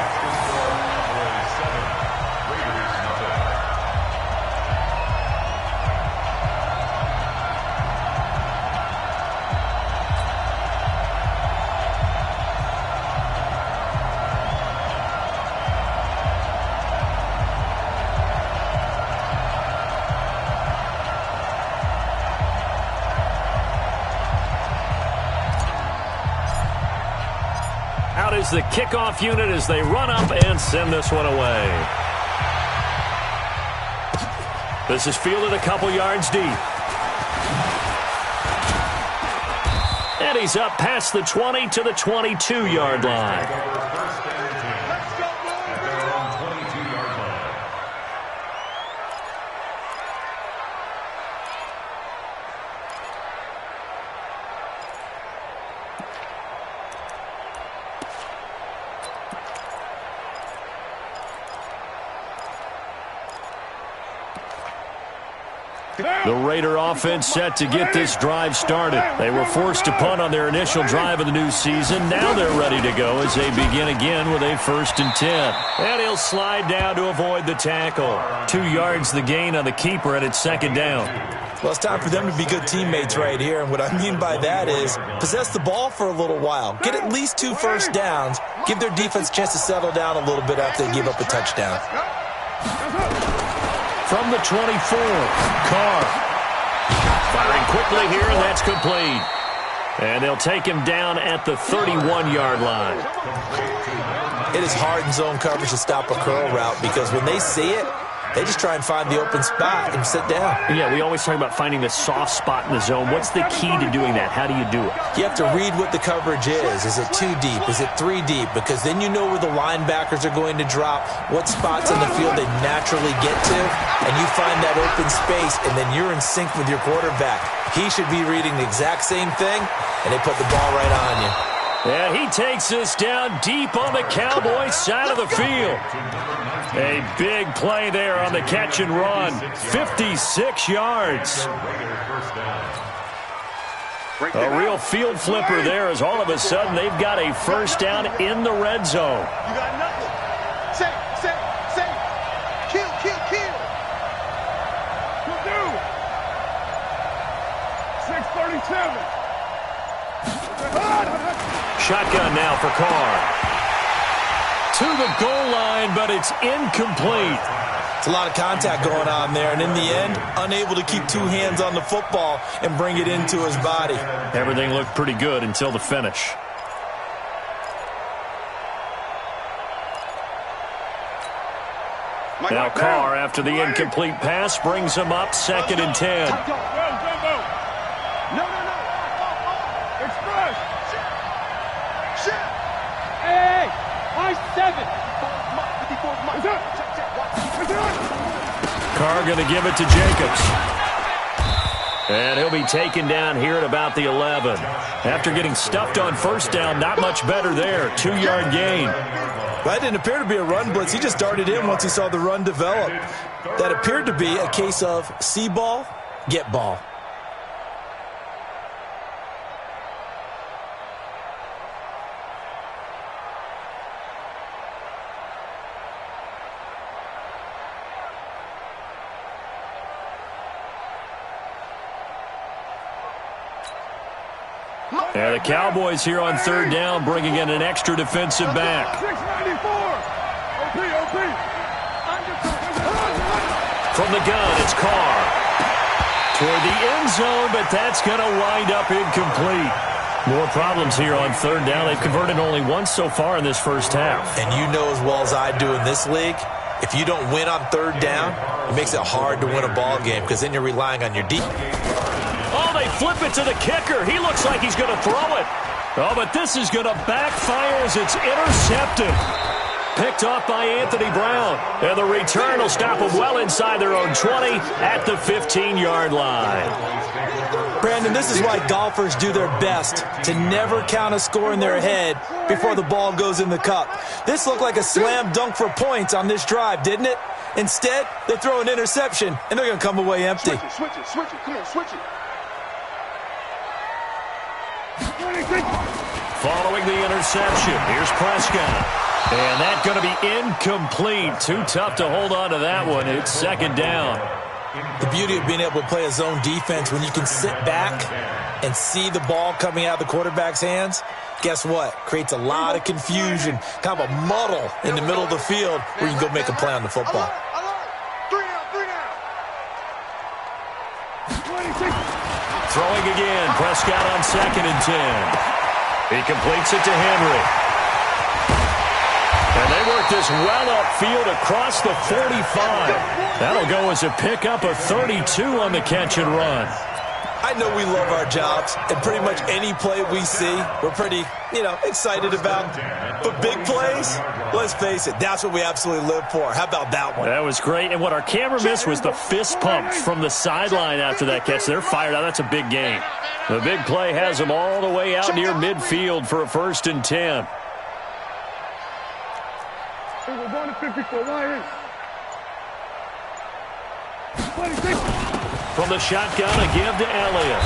Out is the kickoff unit as they run up and send this one away. This is fielded a couple yards deep. And he's up past the 20 to the 22-yard line. The Raider offense set to get this drive started. They were forced to punt on their initial drive of the new season. Now they're ready to go as they begin again with a 1st and 10. And he'll slide down to avoid the tackle. 2 yards the gain on the keeper, and it's 2nd down. Well, it's time for them to be good teammates right here. And what I mean by that is possess the ball for a little while. Get at least 2 first downs. Give their defense a chance to settle down a little bit after they give up a touchdown. From the 24, Carr. Firing quickly here, and that's complete. And they'll take him down at the 31-yard line. It is hard in zone coverage to stop a curl route because when they see it, they just try and find the open spot and sit down. Yeah, we always talk about finding the soft spot in the zone. What's the key to doing that? How do you do it? You have to read what the coverage is. Is it 2 deep? Is it 3 deep? Because then you know where the linebackers are going to drop, what spots on the field they naturally get to, and you find that open space, and then you're in sync with your quarterback. He should be reading the exact same thing, and they put the ball right on you. And he takes us down deep on the Cowboys side of the field. A big play there on the catch and run. 56 yards. A real field flipper there as all of a sudden they've got a first down in the red zone. You got nothing. Say. Kill. 6:30 Shotgun now for Carr. To the goal line, but it's incomplete. It's a lot of contact going on there, and in the end, unable to keep two hands on the football and bring it into his body. Everything looked pretty good until the finish. Now Carr, after the incomplete pass, brings him up 2nd and 10. No. Express. Shit. Hey. I-7. Carr going to give it to Jacobs. And he'll be taken down here at about the 11. After getting stuffed on first down, not much better there. 2-yard gain. That didn't appear to be a run blitz. He just darted in once he saw the run develop. That appeared to be a case of see ball, get ball. And the Cowboys here on 3rd down, bringing in an extra defensive back. 694. OP. From the gun, it's Carr. Toward the end zone, but that's going to wind up incomplete. More problems here on 3rd down. They've converted only once so far in this first half. And you know as well as I do in this league, if you don't win on 3rd down, it makes it hard to win a ball game because then you're relying on your deep. Oh, they flip it to the kicker. He looks like he's going to throw it. Oh, but this is going to backfire as it's intercepted. Picked off by Anthony Brown. And the return will stop them well inside their own 20 at the 15-yard line. Brandon, this is why golfers do their best to never count a score in their head before the ball goes in the cup. This looked like a slam dunk for points on this drive, didn't it? Instead, they throw an interception, and they're going to come away empty. Switch it. Come on, switch it. Following the interception, here's Prescott. And that's going to be incomplete. Too tough to hold on to that one. It's 2nd down. The beauty of being able to play a zone defense when you can sit back and see the ball coming out of the quarterback's hands, guess what? Creates a lot of confusion, kind of a muddle in the middle of the field where you can go make a play on the football. 3 down. Throwing again. Prescott on 2nd and 10. He completes it to Henry. And they work this well upfield across the 45. That'll go as a pickup of 32 on the catch and run. I know we love our jobs, and pretty much any play we see, we're pretty, excited about. But big plays, let's face it, that's what we absolutely live for. How about that one? That was great. And what our camera missed was the fist pumps from the sideline after that catch. They're fired out. That's a big gain. The big play has them all the way out near midfield for a 1st and 10. We're going to 54. Line. 26. From the shotgun, a give to Elliott.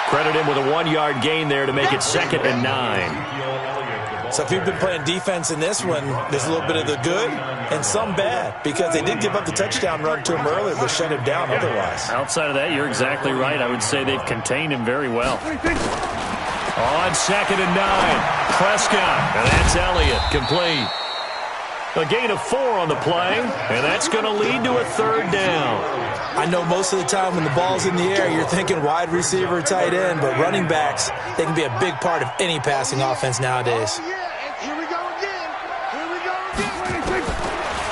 Credit him with a 1-yard gain there to make it 2nd and 9. So if you've been playing defense in this one, there's a little bit of the good and some bad because they did give up the touchdown run to him earlier but shut him down otherwise. Outside of that, you're exactly right. I would say they've contained him very well. On 2nd and 9, Prescott, and that's Elliott, complete. A gain of 4 on the play, and that's going to lead to a 3rd down. I know most of the time when the ball's in the air, you're thinking wide receiver, tight end, but running backs, they can be a big part of any passing offense nowadays. Here we go again.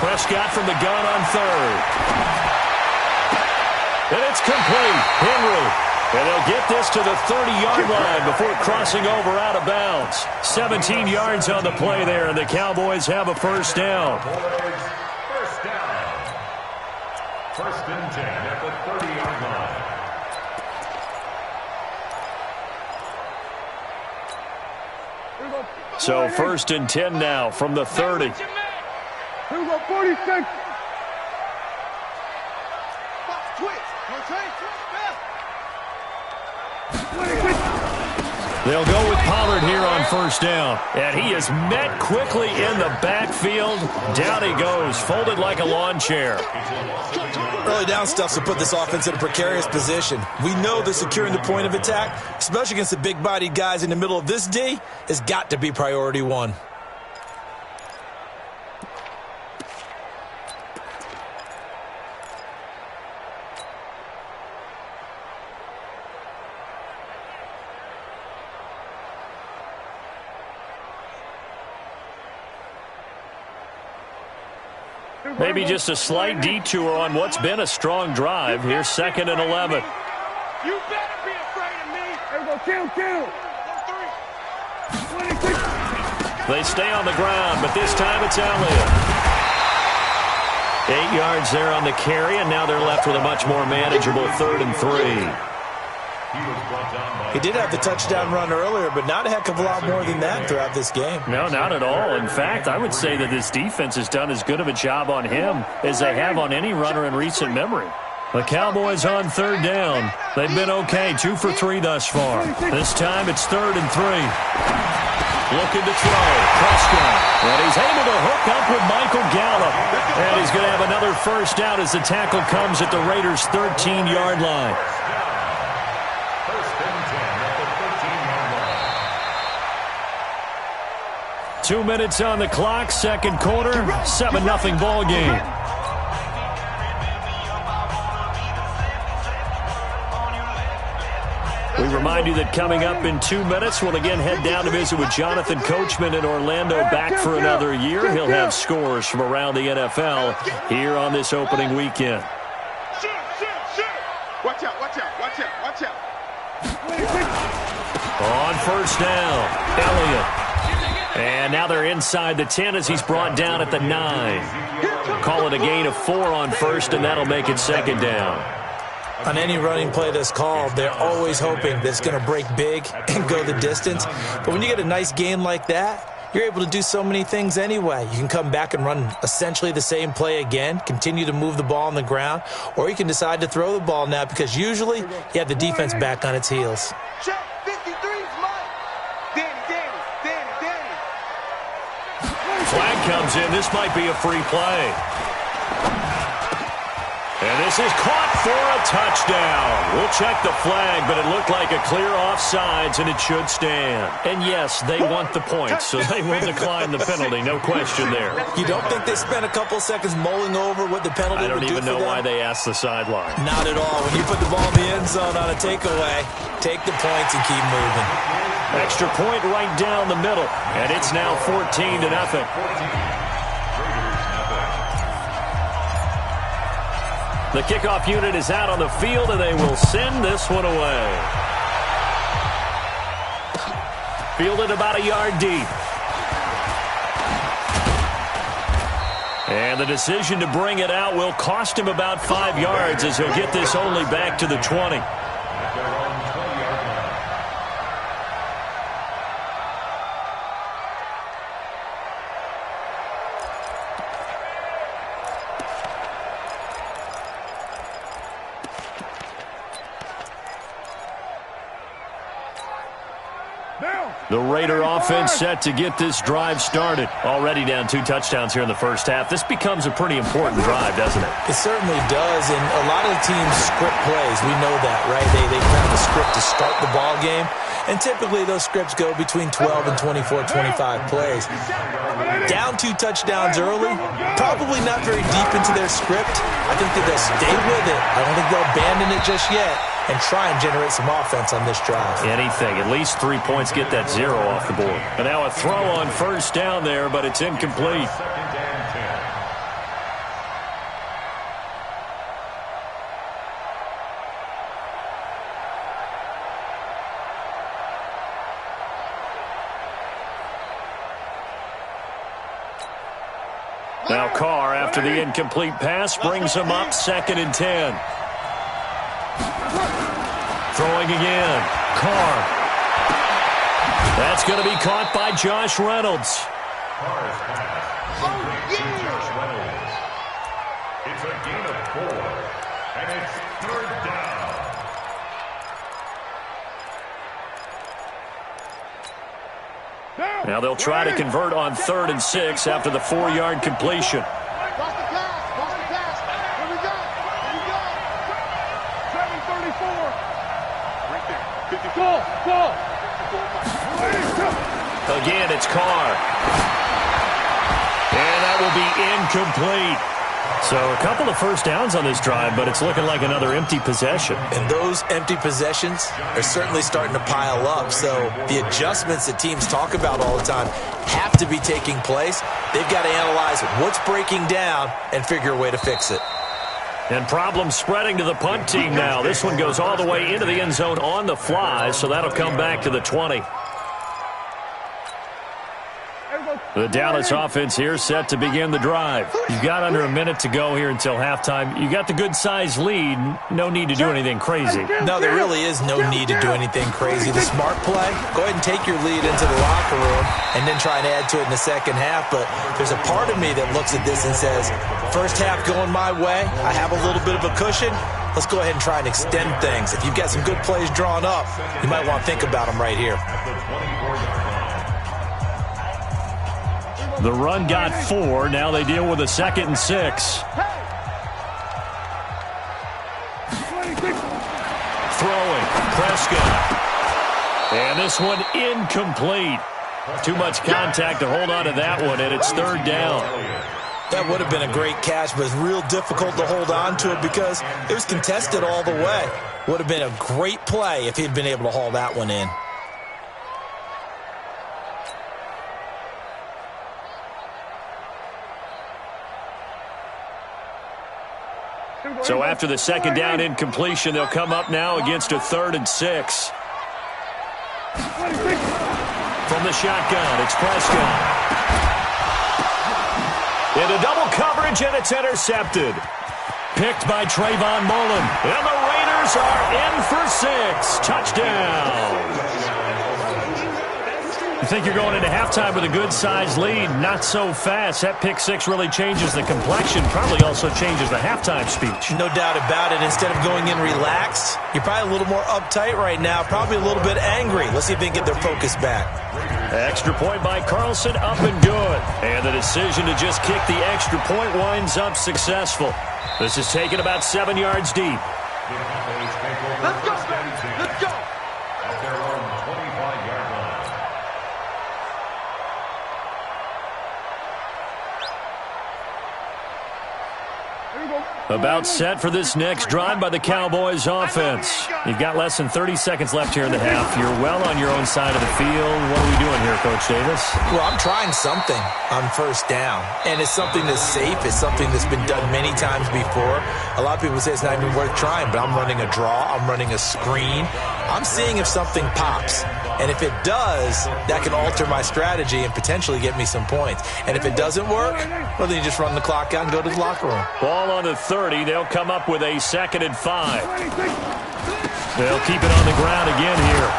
Prescott from the gun on 3rd. And it's complete. Henry. And they'll get this to the 30-yard line before crossing over out of bounds. 17 yards on the play there, and the Cowboys have a 1st down. First down. 1st and 10 at the 30-yard line. So 1st and 10 now from the 30. Here we go, 46. They'll go with Pollard here on first down. And he is met quickly in the backfield. Down he goes, folded like a lawn chair. Early down stuff to put this offense in a precarious position. We know that securing the point of attack, especially against the big-bodied guys in the middle of this D, has got to be priority one. Maybe just a slight detour on what's been a strong drive. Here's 2nd and 11. You better be afraid of me. There we go, kill. 26. They stay on the ground, but this time it's Elliott. 8 yards there on the carry, and now they're left with a much more manageable 3rd and 3. He did have the touchdown run earlier, but not a heck of a lot more than that throughout this game. No, not at all. In fact, I would say that this defense has done as good of a job on him as they have on any runner in recent memory. The Cowboys on 3rd down. They've been okay, 2 for 3 thus far. This time it's 3rd and 3. Looking to throw. Prescott. And he's able to hook up with Michael Gallup. And he's going to have another first down as the tackle comes at the Raiders' 13-yard line. 2 minutes on the clock, 2nd quarter, 7-0 ball game. We remind you that coming up in 2 minutes, we'll again head down to visit with Jonathan Coachman in Orlando, back for another year. He'll have scores from around the NFL here on this opening weekend. Watch out. On first down, Elliott. And now they're inside the 10 as he's brought down at the 9. Call it a gain of 4 on first, and that'll make it 2nd down. On any running play that's called, they're always hoping that it's going to break big and go the distance. But when you get a nice gain like that, you're able to do so many things anyway. You can come back and run essentially the same play again, continue to move the ball on the ground, or you can decide to throw the ball now because usually you have the defense back on its heels. Flag comes in. This might be a free play. And this is caught for a touchdown. We'll check the flag, but it looked like a clear offsides, and it should stand. And yes, they want the points, so they will decline the penalty. No question there. You don't think they spent a couple seconds mulling over what the penalty would do for them? I don't even know why they asked the sideline. Not at all. When you put the ball in the end zone on a takeaway, take the points and keep moving. Extra point right down the middle, and it's now 14-0. The kickoff unit is out on the field, and they will send this one away. Fielded about a yard deep. And the decision to bring it out will cost him about 5 yards as he'll get this only back to the 20. The Raider offense set to get this drive started. Already down 2 touchdowns here in the first half. This becomes a pretty important drive, doesn't it? It certainly does, and a lot of the teams script plays. We know that, right? They have a script to start the ball game, and typically those scripts go between 12 and 24, 25 plays. Down 2 touchdowns early, probably not very deep into their script. I think that they'll stay with it. I don't think they'll abandon it just yet and try and generate some offense on this drive. Anything. At least 3 points, get that 0 off the board. And now a throw on first down there, but it's incomplete. Now Carr, after the incomplete pass, brings him up 2nd and 10. Throwing again. Carr. That's going to be caught by Josh Reynolds. Carr's pass. Josh Reynolds. It's a gain of 4, and it's 3rd down. Now they'll try to convert on 3rd and 6 after the 4-yard completion. Watch the pass. Watch the pass. Here we go. Here we go. 7:34. Right there. 54. Ball. Again, it's Carr. And that will be incomplete. So a couple of first downs on this drive, but it's looking like another empty possession. And those empty possessions are certainly starting to pile up. So the adjustments that teams talk about all the time have to be taking place. They've got to analyze what's breaking down and figure a way to fix it. And problems spreading to the punt team now. This one goes all the way into the end zone on the fly, so that'll come back to the 20. The Dallas offense here set to begin the drive. You've got under a minute to go here until halftime. You got the good-sized lead. No need to do anything crazy. No, there really is no need to do anything crazy. The smart play, go ahead and take your lead into the locker room and then try and add to it in the second half. But there's a part of me that looks at this and says, first half going my way, I have a little bit of a cushion. Let's go ahead and try and extend things. If you've got some good plays drawn up, you might want to think about them right here. The run got 4. Now they deal with a 2nd and 6. Throwing. Prescott. And this one incomplete. Too much contact to hold on to that one, and it's 3rd down. That would have been a great catch, but it's real difficult to hold on to it because it was contested all the way. Would have been a great play if he'd been able to haul that one in. So after the 2nd down incompletion, they'll come up now against a 3rd and 6. From the shotgun, it's Prescott. Into double coverage, and it's intercepted. Picked by Trayvon Mullen. And the Raiders are in for 6. Touchdown. You think you're going into halftime with a good-sized lead. Not so fast. That pick 6 really changes the complexion. Probably also changes the halftime speech. No doubt about it. Instead of going in relaxed, you're probably a little more uptight right now. Probably a little bit angry. Let's see if they can get their focus back. Extra point by Carlson, up and good. And the decision to just kick the extra point winds up successful. This is taken about 7 yards deep. Let's go, baby. Let's go. At their own 25-yard line. About set for this next drive by the Cowboys offense. You've got less than 30 seconds left here in the half. You're well on your own side of the field. What are we doing here, Coach Davis? Well, I'm trying something on first down, and it's something that's safe. It's something that's been done many times before. A lot of people say it's not even worth trying, but I'm running a draw. I'm running a screen. I'm seeing if something pops. And if it does, that can alter my strategy and potentially get me some points. And if it doesn't work, well, then you just run the clock out and go to the locker room. Ball on the 30. They'll come up with a 2nd and 5. They'll keep it on the ground again here.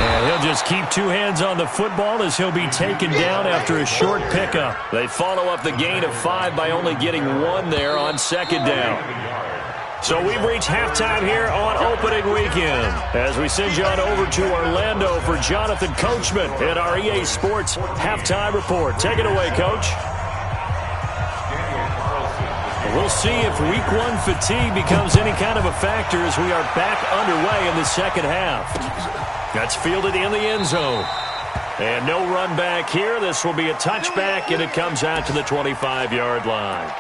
And he'll just keep 2 hands on the football as he'll be taken down after a short pickup. They follow up the gain of 5 by only getting 1 there on 2nd down. So we've reached halftime here on opening weekend as we send you on over to Orlando for Jonathan Coachman at our EA Sports Halftime Report. Take it away, Coach. We'll see if Week 1 fatigue becomes any kind of a factor as we are back underway in the second half. That's fielded in the end zone. And no run back here. This will be a touchback, and it comes out to the 25-yard line.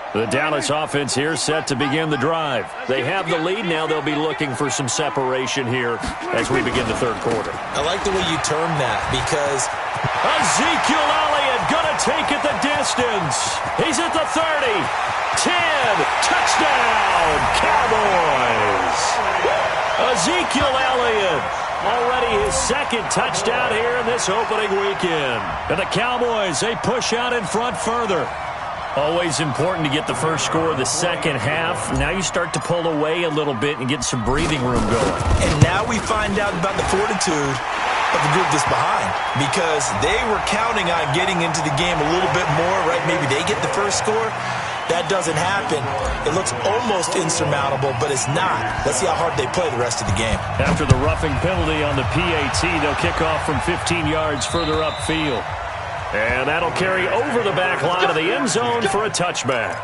The Dallas offense here set to begin the drive. They have the lead. Now they'll be looking for some separation here as we begin the third quarter. I like the way you term that because Ezekiel Elliott going to take it the distance. He's at the 30. 10. Touchdown, Cowboys. Ezekiel Elliott. Already his 2nd touchdown here in this opening weekend. And the Cowboys, they push out in front further. Always important to get the first score of the second half. Now you start to pull away a little bit and get some breathing room going. And now we find out about the fortitude of the group that's behind because they were counting on getting into the game a little bit more, right? Maybe they get the first score. That doesn't happen. It looks almost insurmountable, but it's not. Let's see how hard they play the rest of the game. After the roughing penalty on the PAT, they'll kick off from 15 yards further upfield. And that'll carry over the back line of the end zone for a touchback.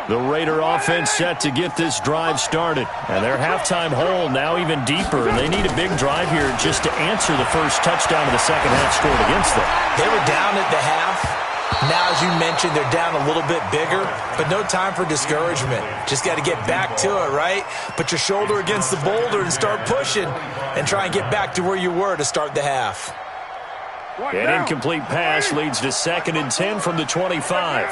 The Raider offense set to get this drive started. And their halftime hole now even deeper. And they need a big drive here just to answer the first touchdown of the second half scored against them. They were down at the half. Now, as you mentioned, they're down a little bit bigger, but no time for discouragement. Just got to get back to it, right? Put your shoulder against the boulder and start pushing and try and get back to where you were to start the half. An incomplete pass leads to 2nd and 10 from the 25.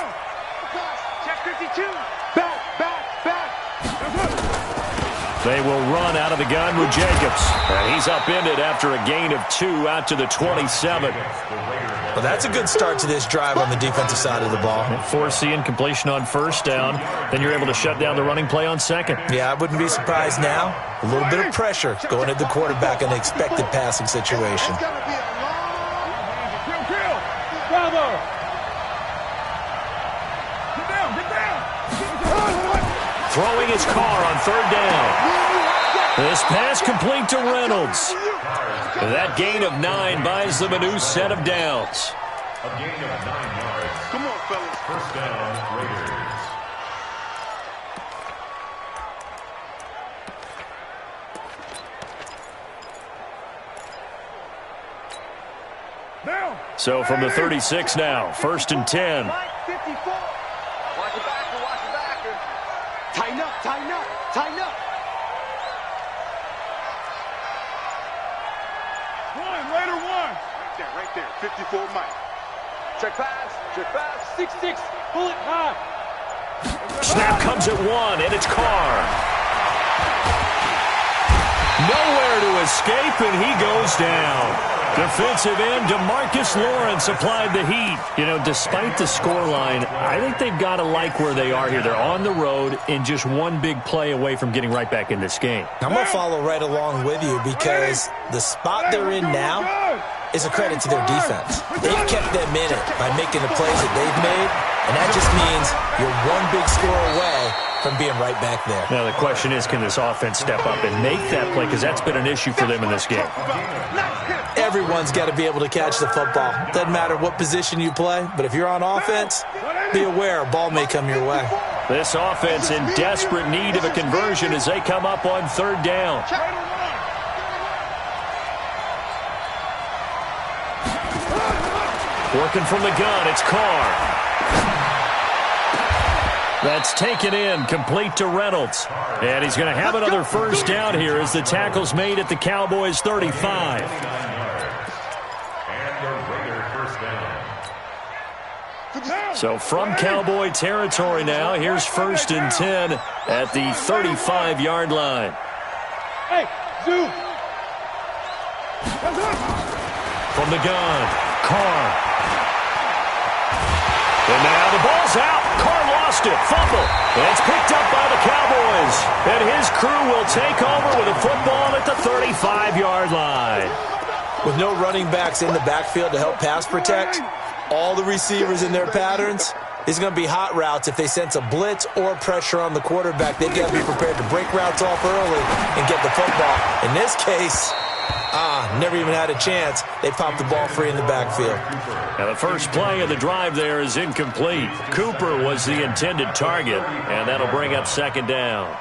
They will run out of the gun with Jacobs. And he's upended after a gain of 2 out to the 27. Well, that's a good start to this drive on the defensive side of the ball. Force the incompletion on first down. Then you're able to shut down the running play on second. Yeah, I wouldn't be surprised now. A little bit of pressure going at the quarterback in an expected passing situation. Throwing his car on 3rd down. This pass complete to Reynolds. That gain of 9 buys them a new set of downs. A gain of 9 yards. Come on, fellas. First down, Raiders. So from the 36 now, 1st and 10. 54. Watch the backer, watch the backer. Tighten up, tighten up, tighten up. Raider one. Right there, 54 Mike. Check pass, 6-6, bullet high. Snap comes at 1, and it's Carr. Nowhere to escape, and he goes down. Defensive end DeMarcus Lawrence applied the heat. You know, despite the scoreline, I think they've got to like where they are here. They're on the road and just one big play away from getting right back in this game. I'm going to follow right along with you because the spot they're in now is a credit to their defense. They've kept them in it by making the plays that they've made, and that just means you're one big score away from being right back there. Now the question is, can this offense step up and make that play? Because that's been an issue for them in this game. Everyone's got to be able to catch the football. Doesn't matter what position you play, but if you're on offense, be aware a ball may come your way. This offense in desperate need of a conversion as they come up on 3rd down. Working from the gun, it's Carr. That's taken in, complete to Reynolds. And he's going to have another first down here as the tackle's made at the Cowboys' 35. And the Raider first down. So from Cowboy territory now, here's 1st and 10 at the 35-yard line. Hey, zoom. From the gun, Carr. And now the ball's out. Carr lost it. Fumble. And it's picked up by the Cowboys. And his crew will take over with a football at the 35-yard line. With no running backs in the backfield to help pass protect, all the receivers in their patterns, it's going to be hot routes if they sense a blitz or pressure on the quarterback. They've got to be prepared to break routes off early and get the football. In this case, never even had a chance. They popped the ball free in the backfield. Now the first play of the drive there is incomplete. Cooper was the intended target, and that'll bring up 2nd down.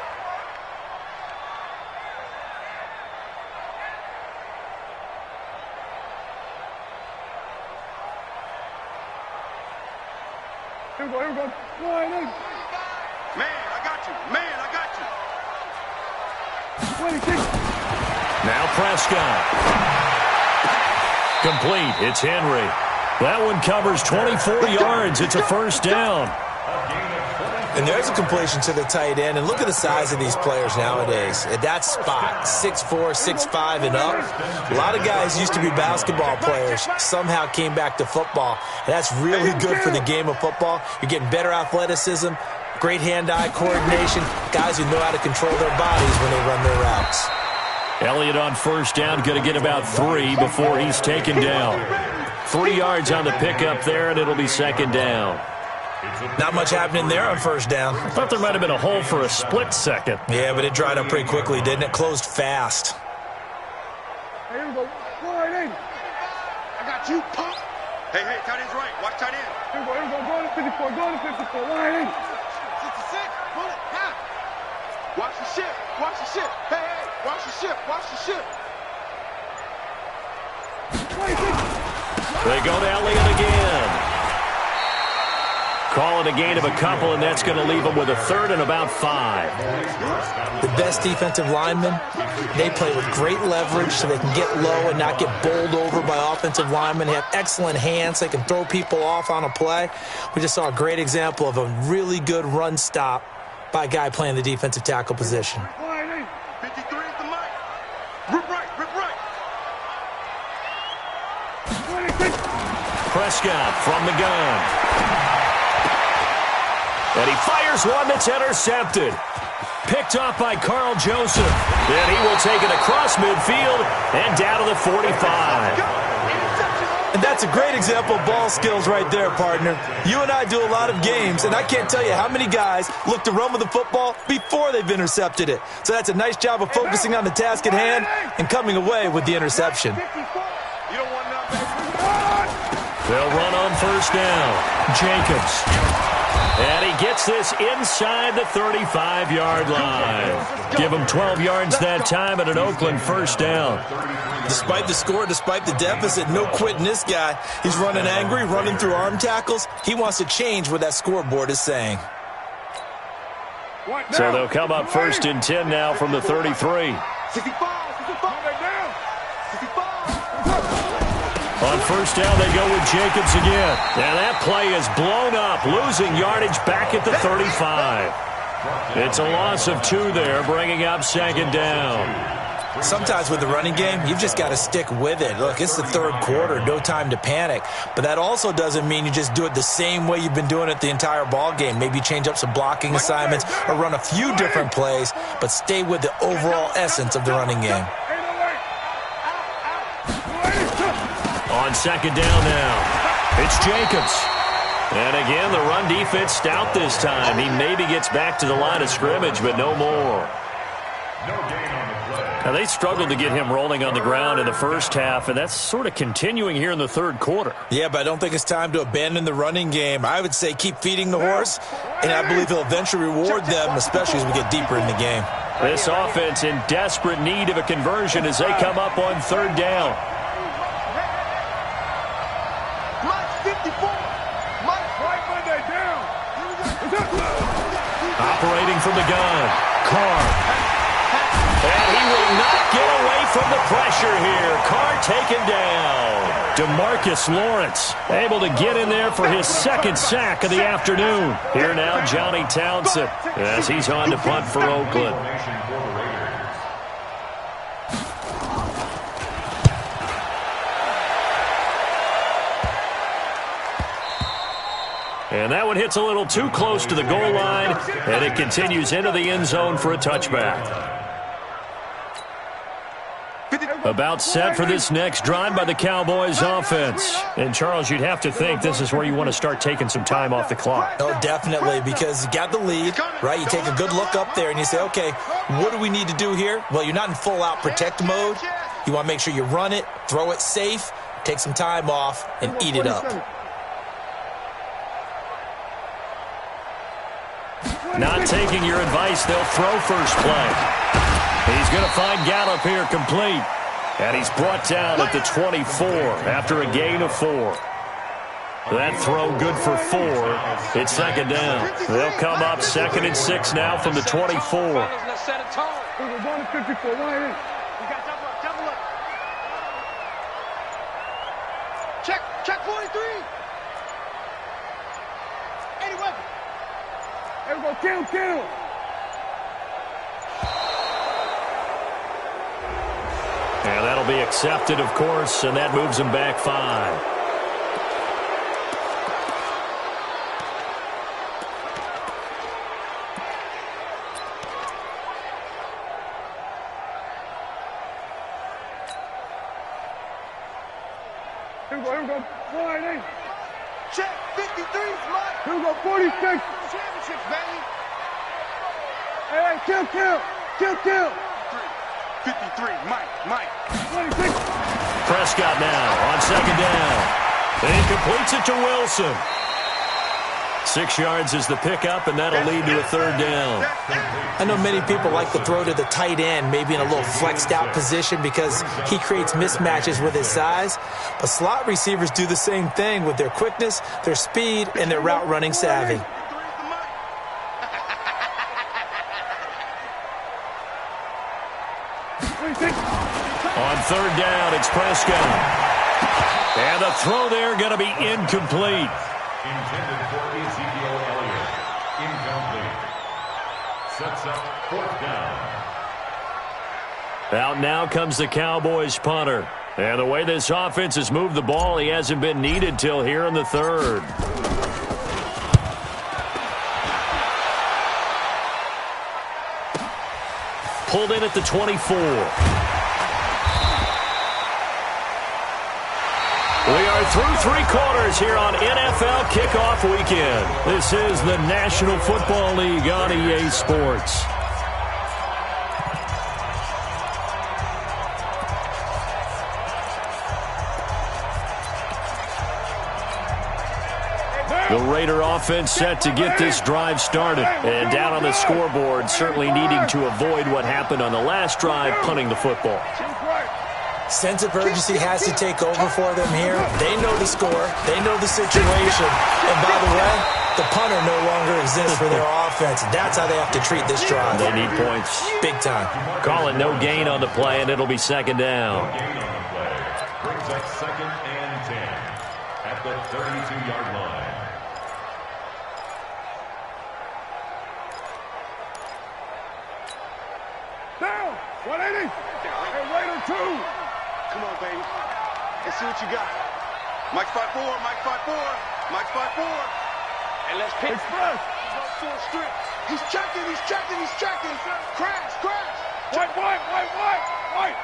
Here we go. Man, I got you. Man, I got you. 26. Now Prescott. Complete. It's Henry. That one covers 24 yards. It's a first down. And there's a completion to the tight end. And look at the size of these players nowadays. At that spot, 6'4", 6'5", and up. A lot of guys used to be basketball players, somehow came back to football. And that's really good for the game of football. You're getting better athleticism, great hand-eye coordination, guys who know how to control their bodies when they run their routes. Elliott on first down, going to get about 3 before he's taken down. 3 yards on the pickup there, and it'll be second down. Not much happening there on first down. I thought there might have been a hole for a split second. Yeah, but it dried up pretty quickly, didn't it? Closed fast. Hey, here we go. Slide in. I got you, pump. Hey, tight end's right. Watch tight end. Here we go. Go to 54. Go to 54. Line in. 66. Pull it. Half. Watch the ship. Watch the ship. Hey. Watch the ship. Watch the ship. They go to Elliott again. Call it a gain of a couple, and that's going to leave them with a third and about 5. The best defensive linemen, they play with great leverage so they can get low and not get bowled over by offensive linemen. They have excellent hands. They can throw people off on a play. We just saw a great example of a really good run stop by a guy playing the defensive tackle position. 53 is the mic. Rip right. Prescott from the gun. And he fires one that's intercepted. Picked off by Carl Joseph. And he will take it across midfield and down to the 45. And that's a great example of ball skills right there, partner. You and I do a lot of games, and I can't tell you how many guys look to run with the football before they've intercepted it. So that's a nice job of focusing on the task at hand and coming away with the interception. They'll run on first down. Jacobs. And he gets this inside the 35-yard line. Give him 12 yards that time at an Oakland first down. Despite the score, despite the deficit, no quitting this guy. He's running angry, running through arm tackles. He wants to change what that scoreboard is saying. So they'll come up first and 10 now from the 33. On first down, they go with Jacobs again. And that play is blown up, losing yardage back at the 35. It's a loss of 2 there, bringing up second down. Sometimes with the running game, you've just got to stick with it. Look, it's the third quarter, no time to panic. But that also doesn't mean you just do it the same way you've been doing it the entire ball game. Maybe change up some blocking assignments or run a few different plays, but stay with the overall essence of the running game. On second down now, it's Jacobs. And again, the run defense stout this time. He maybe gets back to the line of scrimmage, but no more. Now, they struggled to get him rolling on the ground in the first half, and that's sort of continuing here in the third quarter. Yeah, but I don't think it's time to abandon the running game. I would say keep feeding the horse, and I believe he'll eventually reward them, especially as we get deeper in the game. This offense in desperate need of a conversion as they come up on third down. Operating from the gun, Carr. And he will not get away from the pressure here. Carr taken down. DeMarcus Lawrence able to get in there for his second sack of the afternoon. Here now, Johnny Townsend as he's on to punt for Oakland. And that one hits a little too close to the goal line, and it continues into the end zone for a touchback. About set for this next drive by the Cowboys offense. And, Charles, you'd have to think this is where you want to start taking some time off the clock. Oh, definitely, because you got the lead, right? You take a good look up there and you say, okay, what do we need to do here? Well, you're not in full-out protect mode. You want to make sure you run it, throw it safe, take some time off, and eat it up. Not taking your advice, they'll throw first play. He's going to find Gallup here complete. And he's brought down at the 24 after a gain of 4. That throw good for 4. It's second down. They'll come up second and 6 now from the 24. Check 43. 80 weapon. There we go. Kill. And that'll be accepted, of course, and that moves him back 5. Here we go. 4-8. Check 53, Mike. Here we go. 46. Championships, baby. Hey, kill. 53, Mike. 26. Prescott now on second down. And he completes it to Wilson. 6 yards is the pickup, and that'll lead to a third down. I know many people like to throw to the tight end, maybe in a little flexed out position because he creates mismatches with his size. But slot receivers do the same thing with their quickness, their speed, and their route running savvy. On third down, it's Prescott. And the throw there going to be incomplete. Intended for Ezekiel Elliott. Incomplete. Sets up fourth down. Out now comes the Cowboys punter. And the way this offense has moved the ball, he hasn't been needed till here in the third. Pulled in at the 24. We are through 3 quarters here on NFL Kickoff Weekend. This is the National Football League on EA Sports. The Raider offense set to get this drive started. And down on the scoreboard, certainly needing to avoid what happened on the last drive, punting the football. Sense of urgency has to take over for them here. They know the score. They know the situation. And by the way, the punter no longer exists for their offense. That's how they have to treat this drive. They need points. Big time. Call it no gain on the play, and it'll be second down. No gain on the play. Brings up 2nd and 10 at the 32-yard line. Down. 180. Hey, Raider 2. Come on, baby. Let's see what you got. Mike 5-4. Mike 5-4. And let's pick. Express. Full strip. He's checking. Crash. White.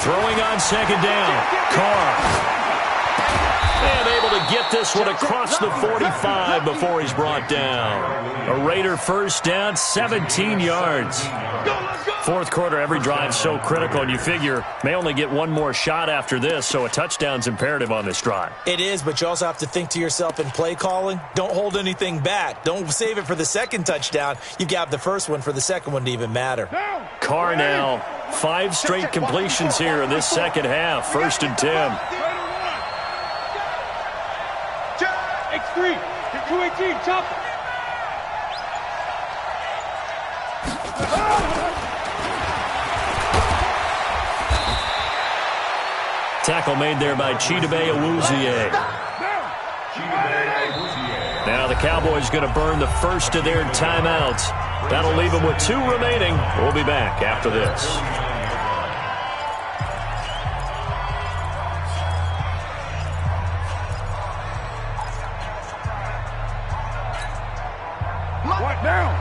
Throwing on second down. Carr. And able to get this one across the 45 before he's brought down. A Raider first down, 17 yards. Fourth quarter, every drive's so critical, and you figure may only get one more shot after this, so a touchdown's imperative on this drive. It is, but you also have to think to yourself in play calling, don't hold anything back. Don't save it for the second touchdown. You got the first one for the second one to even matter. Carr now, 5 straight completions here in this second half. 1st and 10. X3. 218. Chopper. Tackle made there by Chidobe Awuzie. Now the Cowboys going to burn the first of their timeouts. That'll leave them with 2 remaining. We'll be back after this. What down?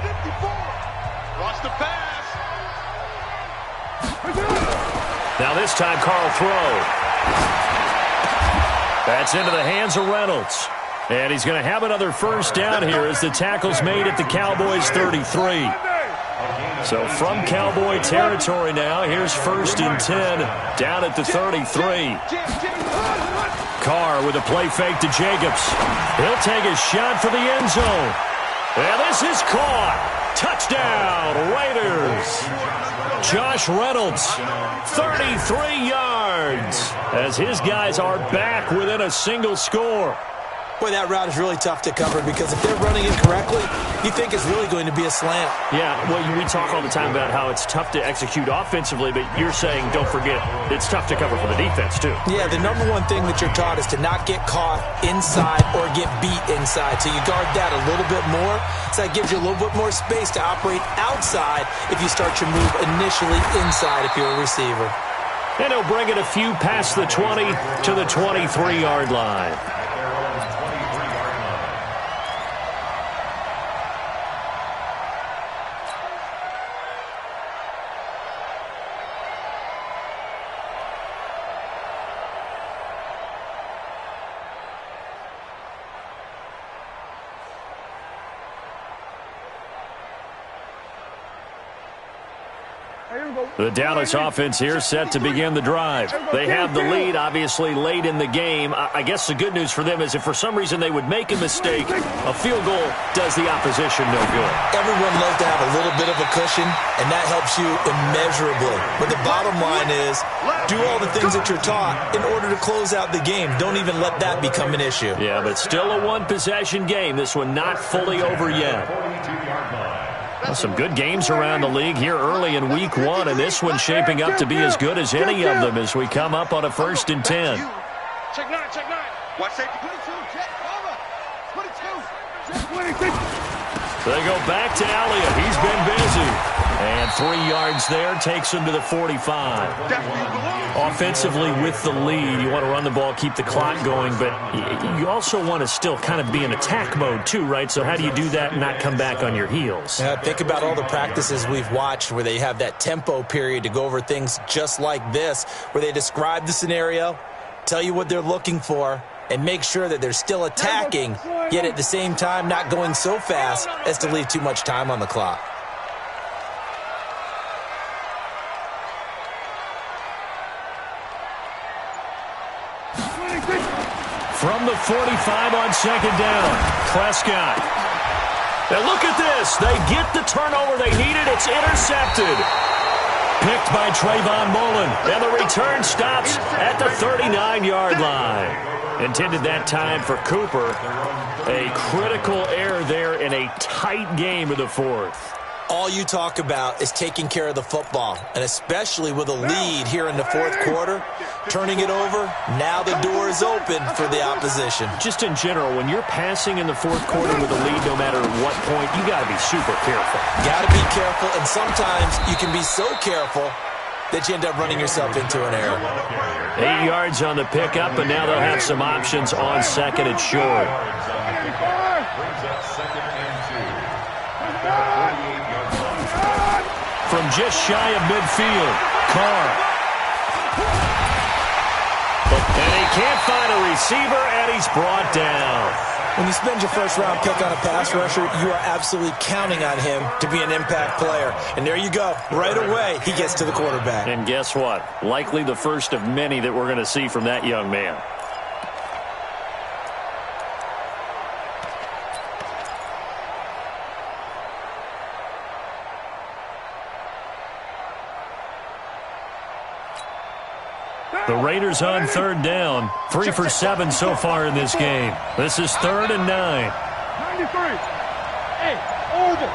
54. Watch the pass. Now this time, Carl throw. That's into the hands of Reynolds. And he's going to have another first down here as the tackle's made at the Cowboys' 33. So from Cowboy territory now, here's 1st and 10 down at the 33. Carr with a play fake to Jacobs. He'll take a shot for the end zone. And this is caught. Touchdown, Raiders. Josh Reynolds, 33 yards, as his guys are back within a single score. Boy, that route is really tough to cover because if they're running it correctly, you think it's really going to be a slant. Yeah, well, we talk all the time about how it's tough to execute offensively, but you're saying, don't forget, it's tough to cover for the defense, too. Yeah, the number one thing that you're taught is to not get caught inside or get beat inside. So you guard that a little bit more. So that gives you a little bit more space to operate outside if you start your move initially inside if you're a receiver. And he'll bring it a few past the 20 to the 23-yard line. The Dallas offense here set to begin the drive. They have the lead, obviously, late in the game. I guess the good news for them is if for some reason they would make a mistake, a field goal does the opposition no good. Everyone loves to have a little bit of a cushion, and that helps you immeasurably. But the bottom line is, do all the things that you're taught in order to close out the game. Don't even let that become an issue. Yeah, but still a one-possession game. This one not fully over yet. Well, some good games around the league here early in week one, and this one's shaping up to be as good as any of them as we come up on a 1st and 10. Check 9, check 9. Watch safety. 22, check cover. 22, check 26. They go back to Elliott. He's been busy. And 3 yards there takes him to the 45. Offensively with the lead, you want to run the ball, keep the clock going, but you also want to still kind of be in attack mode too, right? So how do you do that and not come back on your heels? Yeah, think about all the practices we've watched where they have that tempo period to go over things just like this, where they describe the scenario, tell you what they're looking for, and make sure that they're still attacking, yet at the same time not going so fast as to leave too much time on the clock. From the 45 on 2nd down, Prescott. And look at this. They get the turnover they needed. It's intercepted. Picked by Trayvon Mullen. And the return stops at the 39-yard line. Intended that time for Cooper. A critical error there in a tight game of the 4th. All you talk about is taking care of the football, and especially with a lead here in the 4th quarter, turning it over, now the door is open for the opposition. Just in general, when you're passing in the 4th quarter with a lead, no matter what point, you got to be super careful. Got to be careful, and sometimes you can be so careful that you end up running yourself into an error. 8 yards on the pickup, and now they'll have some options on 2nd and short. From just shy of midfield, Carr. And he can't find a receiver, and he's brought down. When you spend your first-round pick on a pass rusher, you are absolutely counting on him to be an impact player. And there you go. Right away, he gets to the quarterback. And guess what? Likely the first of many that we're going to see from that young man. The Raiders on 3rd down. 3 for 7 so far in this game. This is 3rd and 9. 93. Hey, over.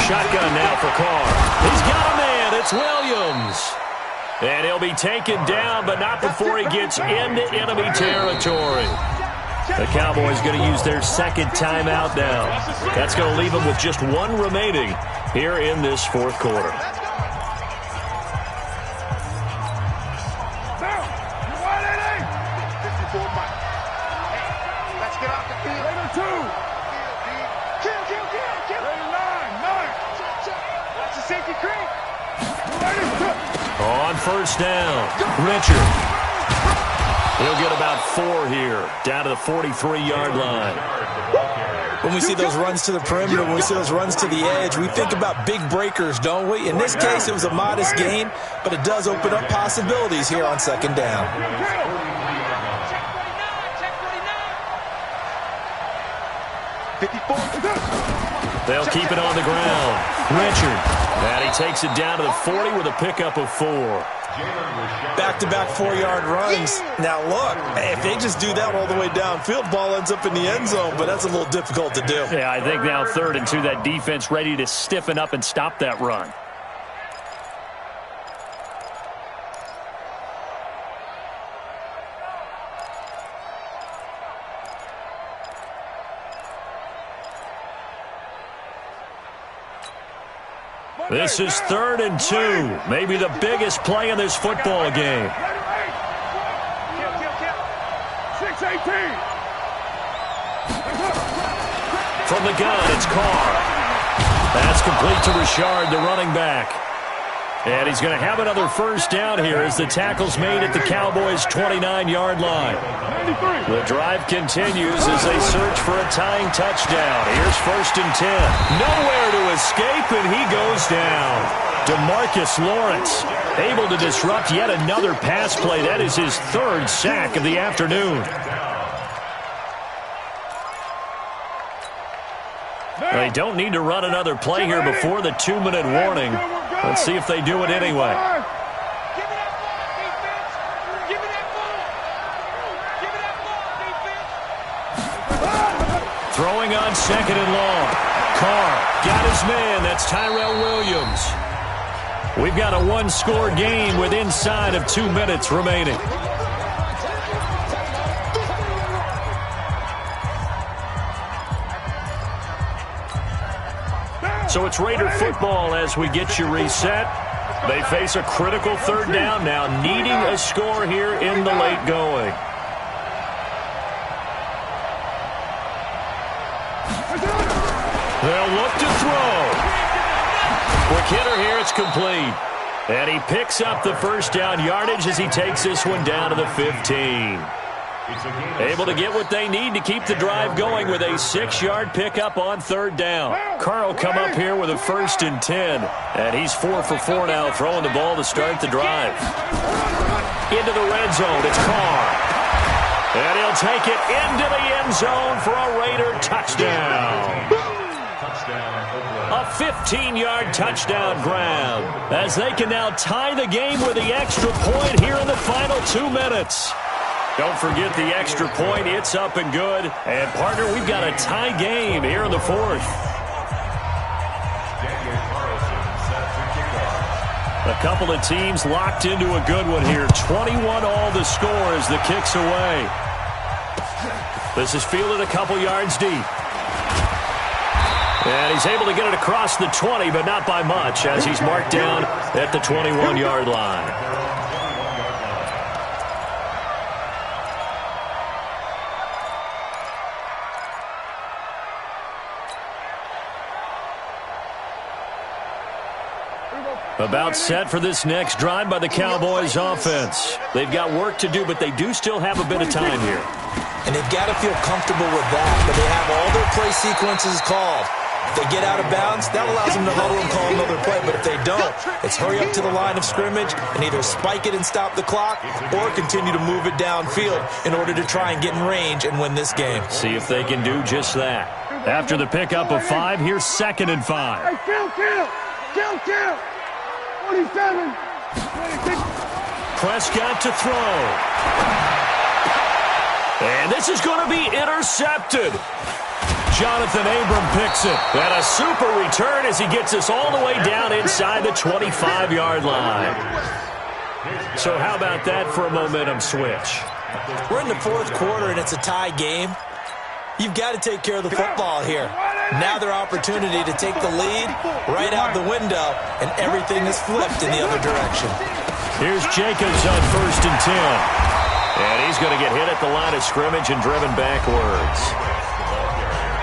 Shotgun now for Carr. He's got a man. It's Williams. And he'll be taken down, but not before he gets into enemy territory. The Cowboys going to use their 2nd timeout now. That's going to leave them with just 1 remaining here in this 4th quarter. On 1st down, Richard. He'll get about 4 here, down to the 43-yard line. When we see those runs to the perimeter, when we see those runs to the edge, we think about big breakers, don't we? In this case, it was a modest gain, but it does open up possibilities here on 2nd down. 54. They'll keep it on the ground. Richard. And he takes it down to the 40 with a pickup of 4. Back-to-back 4-yard runs. Now, look, if they just do that all the way downfield, ball ends up in the end zone, but that's a little difficult to do. Yeah, I think now 3rd and 2, that defense ready to stiffen up and stop that run. This is 3rd and 2. Maybe the biggest play in this football game. 6-18. From the gun, it's Carr. That's complete to Richard, the running back. And he's going to have another first down here as the tackle's made at the Cowboys' 29-yard line. The drive continues as they search for a tying touchdown. Here's 1st and 10. Nowhere to escape, and he goes down. DeMarcus Lawrence able to disrupt yet another pass play. That is his 3rd sack of the afternoon. They don't need to run another play here before the 2-minute warning. Let's see if they do it anyway. Throwing on 2nd and long. Carr got his man. That's Tyrell Williams. We've got a 1-score game with inside of 2 minutes remaining. So it's Raider football as we get you reset. They face a critical 3rd down now, needing a score here in the late going. They'll look to throw. Quick hitter here, it's complete. And he picks up the first down yardage as he takes this one down to the 15. Able to get what they need to keep the drive going with a 6-yard pickup on 3rd down. Carr will come up here with a 1st and 10. And he's 4 for 4 now, throwing the ball to start the drive. Into the red zone, it's Carr. And he'll take it into the end zone for a Raider touchdown. A 15-yard touchdown grab as they can now tie the game with the extra point here in the final 2 minutes. Don't forget the extra point. It's up and good. And, partner, we've got a tie game here in the 4th. A couple of teams locked into a good one here. 21 all the score as the kick's away. This is fielded a couple yards deep. And he's able to get it across the 20, but not by much as he's marked down at the 21-yard line. About set for this next drive by the Cowboys offense. They've got work to do, but they do still have a bit of time here. And they've got to feel comfortable with that, but they have all their play sequences called. If they get out of bounds, that allows them to huddle and call another play, but if they don't, it's hurry up to the line of scrimmage and either spike it and stop the clock or continue to move it downfield in order to try and get in range and win this game. See if they can do just that. After the pickup of 5, here's 2nd and 5. Hey, kill. 27. 26. Prescott to throw. And this is going to be intercepted. Jonathan Abram picks it. And a super return as he gets us all the way down inside the 25-yard line. So how about that for a momentum switch? We're in the 4th quarter, and it's a tie game. You've got to take care of the football here. Now their opportunity to take the lead right out the window, and everything is flipped in the other direction. Here's Jacobs on 1st and 10. And he's going to get hit at the line of scrimmage and driven backwards.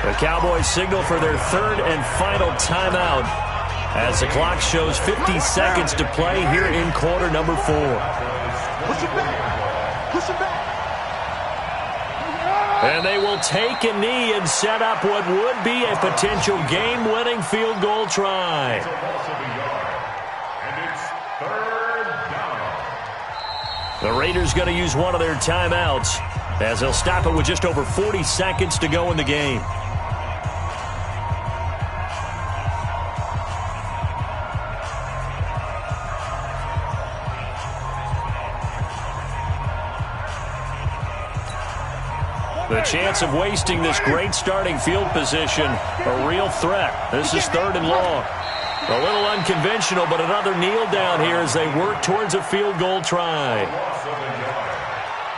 The Cowboys signal for their 3rd and final timeout as the clock shows 50 seconds to play here in quarter number 4. Push it back. And they will take a knee and set up what would be a potential game-winning field goal try. And it's 3rd down. The Raiders going to use one of their timeouts as they'll stop it with just over 40 seconds to go in the game. chance of wasting this great starting field position a real threat. This is 3rd and long. A little unconventional, but another kneel down here as they work towards a field goal try. Loss of a yard.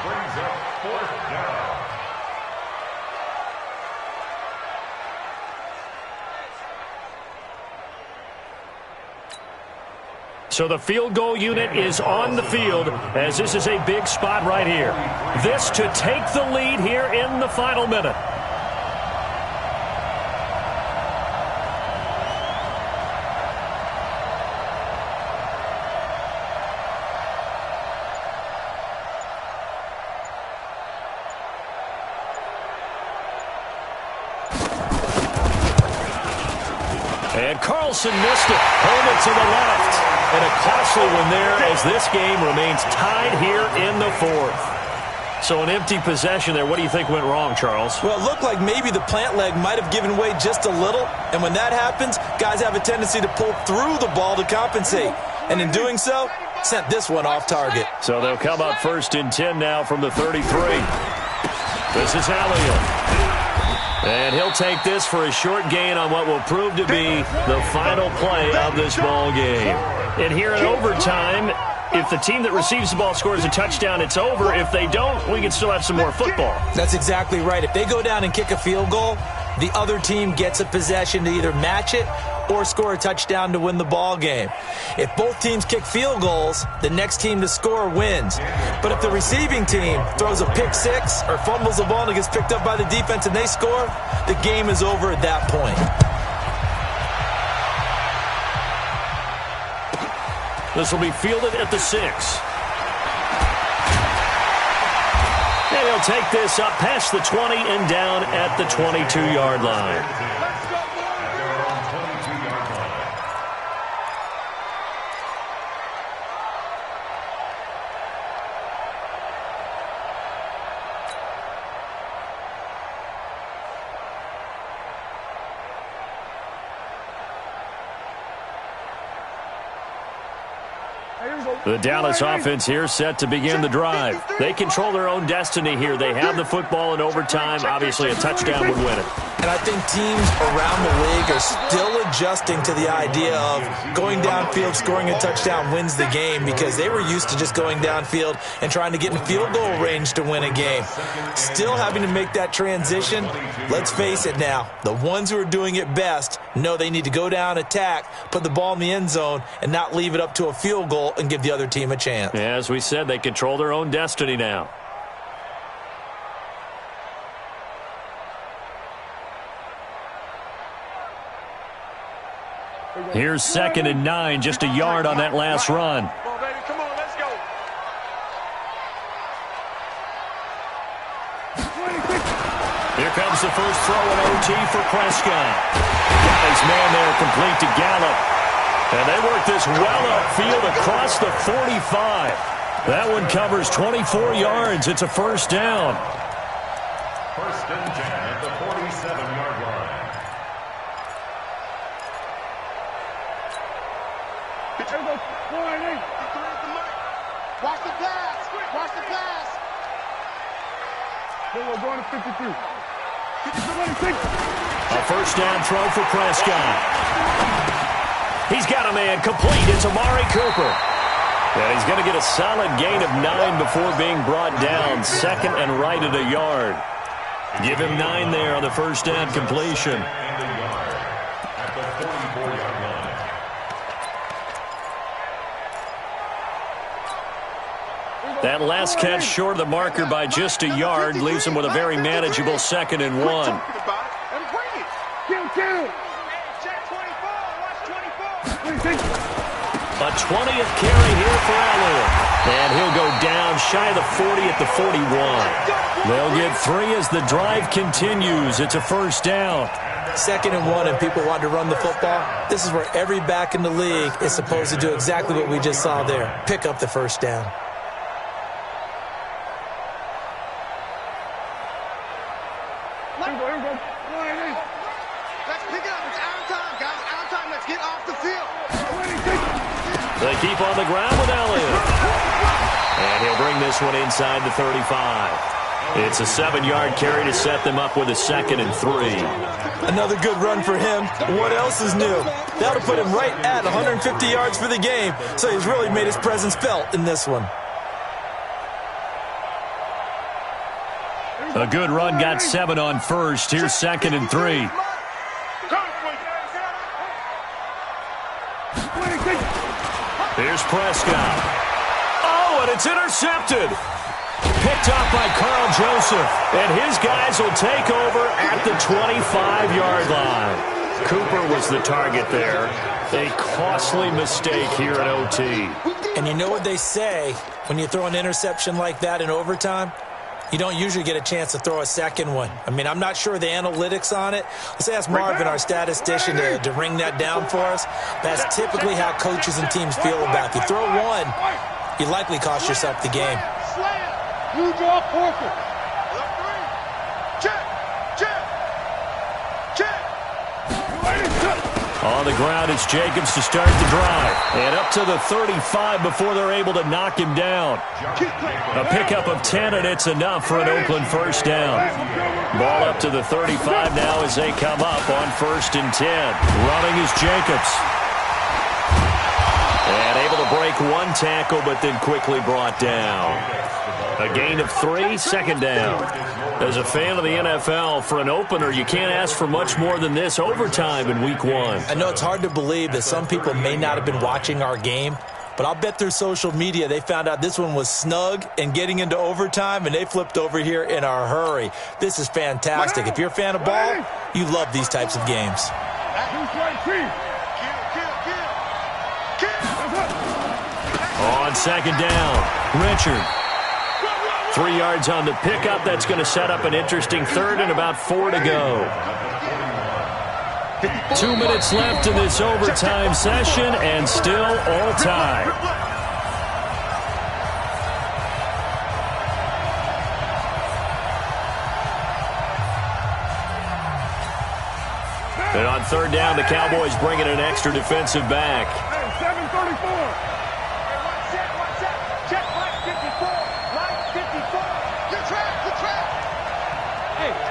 Brings up 4th down. So the field goal unit is on the field as this is a big spot right here. This to take the lead here in the final minute. And Carlson missed it. Home it to the left. And a costly one there as this game remains tied here in the 4th. So an empty possession there. What do you think went wrong, Charles? Well, it looked like maybe the plant leg might have given way just a little. And when that happens, guys have a tendency to pull through the ball to compensate. And in doing so, sent this one off target. So they'll come up 1st and 10 now from the 33. This is Elliott. And he'll take this for a short gain on what will prove to be the final play of this ball game. And here in overtime, if the team that receives the ball scores a touchdown, it's over. If they don't, we can still have some more football. That's exactly right. If they go down and kick a field goal, the other team gets a possession to either match it or score a touchdown to win the ball game. If both teams kick field goals, the next team to score wins. But if the receiving team throws a pick six or fumbles the ball and it gets picked up by the defense and they score, the game is over at that point. This will be fielded at the 6. And he'll take this up past the 20 and down at the 22-yard line. The Dallas offense here set to begin the drive. They control their own destiny here. They have the football in overtime. Obviously, a touchdown would win it. And I think teams around the league are still adjusting to the idea of going downfield, scoring a touchdown wins the game, because they were used to just going downfield and trying to get in field goal range to win a game. Still having to make that transition. Let's face it now, the ones who are doing it best know they need to go down, attack, put the ball in the end zone, and not leave it up to a field goal and give the other team a chance. Yeah, as we said, they control their own destiny now. Here's 2nd and 9, just a yard on that last run. Come on, baby. Come on, let's go. Here comes the first throw in OT for Prescott. Got his man there, complete to Gallup. And they work this well upfield across the 45. That one covers 24 yards. It's a first down. 1st and 10 at the 47-yard line. Watch the pass. Watch the pass. We're going to 53. A first down throw for Prescott. He's got a man complete. It's Amari Cooper. And he's going to get a solid gain of 9 before being brought down. 2nd and right at a yard. Give him 9 there on the first down completion. And a yard at the 44-yard line. That last catch short of the marker by just a yard leaves him with a very manageable 2nd and 1. A 20th carry here for Elliott. And he'll go down shy of the 40 at the 41. They'll get 3 as the drive continues. It's a first down. 2nd and 1 and people want to run the football. This is where every back in the league is supposed to do exactly what we just saw there. Pick up the first down. They keep on the ground with Elliott. And he'll bring this one inside the 35. It's a 7-yard carry to set them up with a 2nd and 3. Another good run for him. What else is new? That'll put him right at 150 yards for the game, so he's really made his presence felt in this one. A good run got 7 on first. Here's 2nd and 3. Here's Prescott. Oh, and it's intercepted. Picked off by Carl Joseph. And his guys will take over at the 25-yard line. Cooper was the target there. A costly mistake here at OT. And you know what they say when you throw an interception like that in overtime? You don't usually get a chance to throw a second one. I mean, I'm not sure the analytics on it. Let's ask Marvin, our statistician, to ring that down for us. That's typically how coaches and teams feel about it. If you throw one, you likely cost yourself the game. You draw Porker. Check. On the ground, it's Jacobs to start the drive. And up to the 35 before they're able to knock him down. A pickup of 10, and it's enough for an Oakland first down. Ball up to the 35 now as they come up on 1st and 10. Running is Jacobs. And able to break one tackle, but then quickly brought down. A gain of 3, 2nd down. As a fan of the NFL, for an opener, you can't ask for much more than this overtime in Week 1. I know it's hard to believe that some people may not have been watching our game, but I'll bet through social media they found out this one was snug and getting into overtime, and they flipped over here in a hurry. This is fantastic. If you're a fan of ball, you love these types of games. On 2nd down, Richard. 3 yards on the pickup. That's going to set up an interesting 3rd and about 4 to go. 2 minutes left in this overtime session, and still all time. And on 3rd down, the Cowboys bring in an extra defensive back. 734.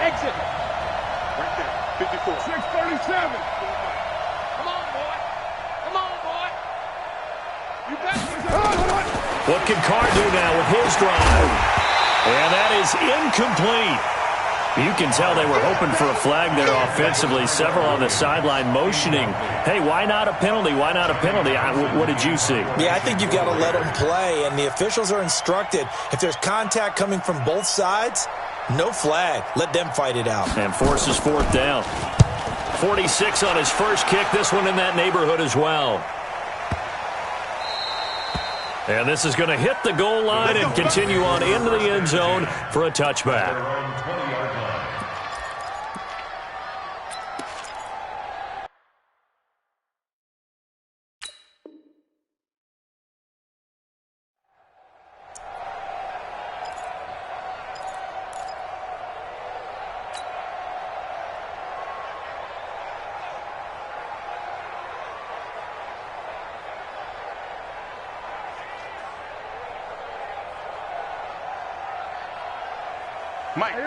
Exit. Right there. 54. 637. Come on, boy. You got this. What can Carr do now with his drive? And that is incomplete. You can tell they were hoping for a flag there offensively. Several on the sideline motioning. Hey, why not a penalty? Why not a penalty? What did you see? Yeah, I think you've got to let them play, and the officials are instructed. If there's contact coming from both sides, no flag. Let them fight it out. And forces 4th down. 46 on his first kick. This one in that neighborhood as well. And this is going to hit the goal line and continue on into the end zone for a touchback.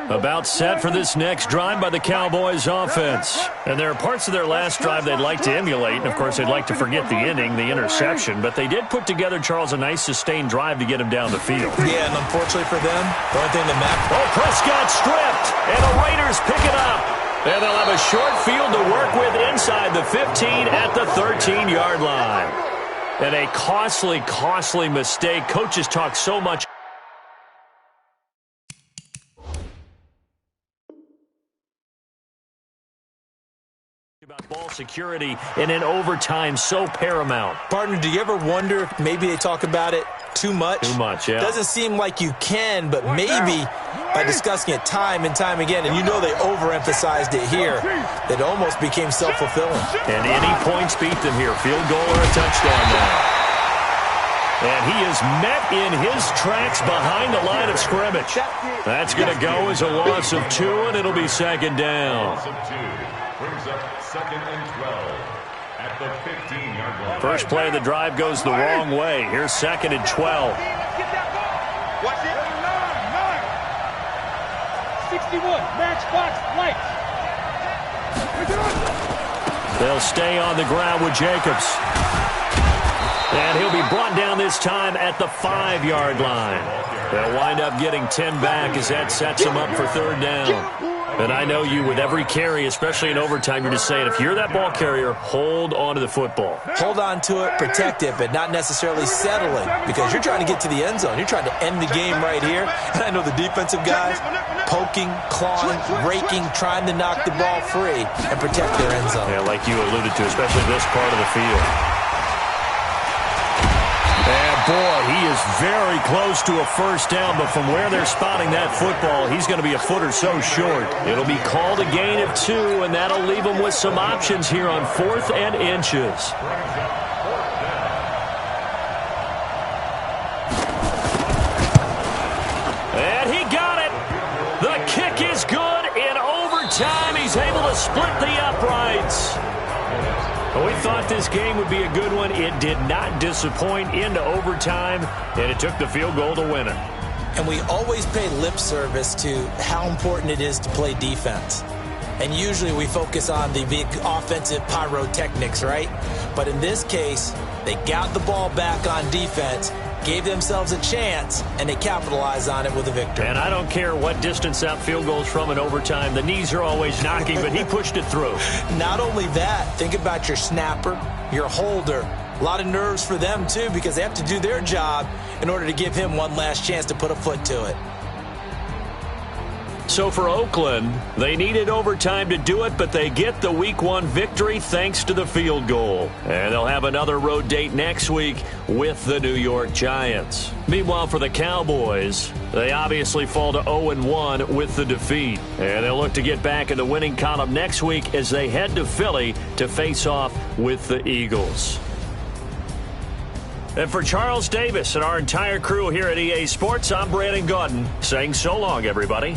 About set for this next drive by the Cowboys offense. And there are parts of their last drive they'd like to emulate. And, of course, they'd like to forget the ending, the interception. But they did put together, Charles, a nice sustained drive to get him down the field. Yeah, and unfortunately for them, the only thing that matters. Oh, Prescott stripped. And the Raiders pick it up. And they'll have a short field to work with inside the 15 at the 13-yard line. And a costly, costly mistake. Coaches talk so much about ball security and in overtime so paramount. Partner, do you ever wonder if maybe they talk about it too much? Too much, yeah. Doesn't seem like you can, but maybe by discussing it time and time again, and you know they overemphasized it here, that almost became self-fulfilling. And any points beat them here, field goal or a touchdown now. And he is met in his tracks behind the line of scrimmage. That's going to go as a loss of 2, and it'll be 2nd down. Brings up 2nd and 12 at the 15-yard line. First play of the drive goes the wrong way. Here's 2nd and 12. They'll stay on the ground with Jacobs. And he'll be brought down this time at the 5-yard line. They'll wind up getting 10 back as that sets them up for third down. And I know you, with every carry, especially in overtime, you're just saying, if you're that ball carrier, hold on to the football. Hold on to it, protect it, but not necessarily settle it, because you're trying to get to the end zone. You're trying to end the game right here. And I know the defensive guys poking, clawing, raking, trying to knock the ball free and protect their end zone. Yeah, like you alluded to, especially this part of the field. And boy, he is very close to a first down, but from where they're spotting that football, he's going to be a foot or so short. It'll be called a gain of 2, and that'll leave him with some options here on 4th and inches. And he got it. The kick is good. In overtime, he's able to split the uprights. Well, we thought this game would be a good one. It did not disappoint into overtime, and it took the field goal to win it. And we always pay lip service to how important it is to play defense. And usually we focus on the big offensive pyrotechnics, right? But in this case, they got the ball back on defense, gave themselves a chance, and they capitalized on it with a victory. And I don't care what distance that field goes from in overtime. The knees are always knocking, but he pushed it through. Not only that, think about your snapper, your holder. A lot of nerves for them, too, because they have to do their job in order to give him one last chance to put a foot to it. So for Oakland, they needed overtime to do it, but they get the Week 1 victory thanks to the field goal. And they'll have another road date next week with the New York Giants. Meanwhile, for the Cowboys, they obviously fall to 0-1 with the defeat. And they'll look to get back in the winning column next week as they head to Philly to face off with the Eagles. And for Charles Davis and our entire crew here at EA Sports, I'm Brandon Gaudin saying so long, everybody.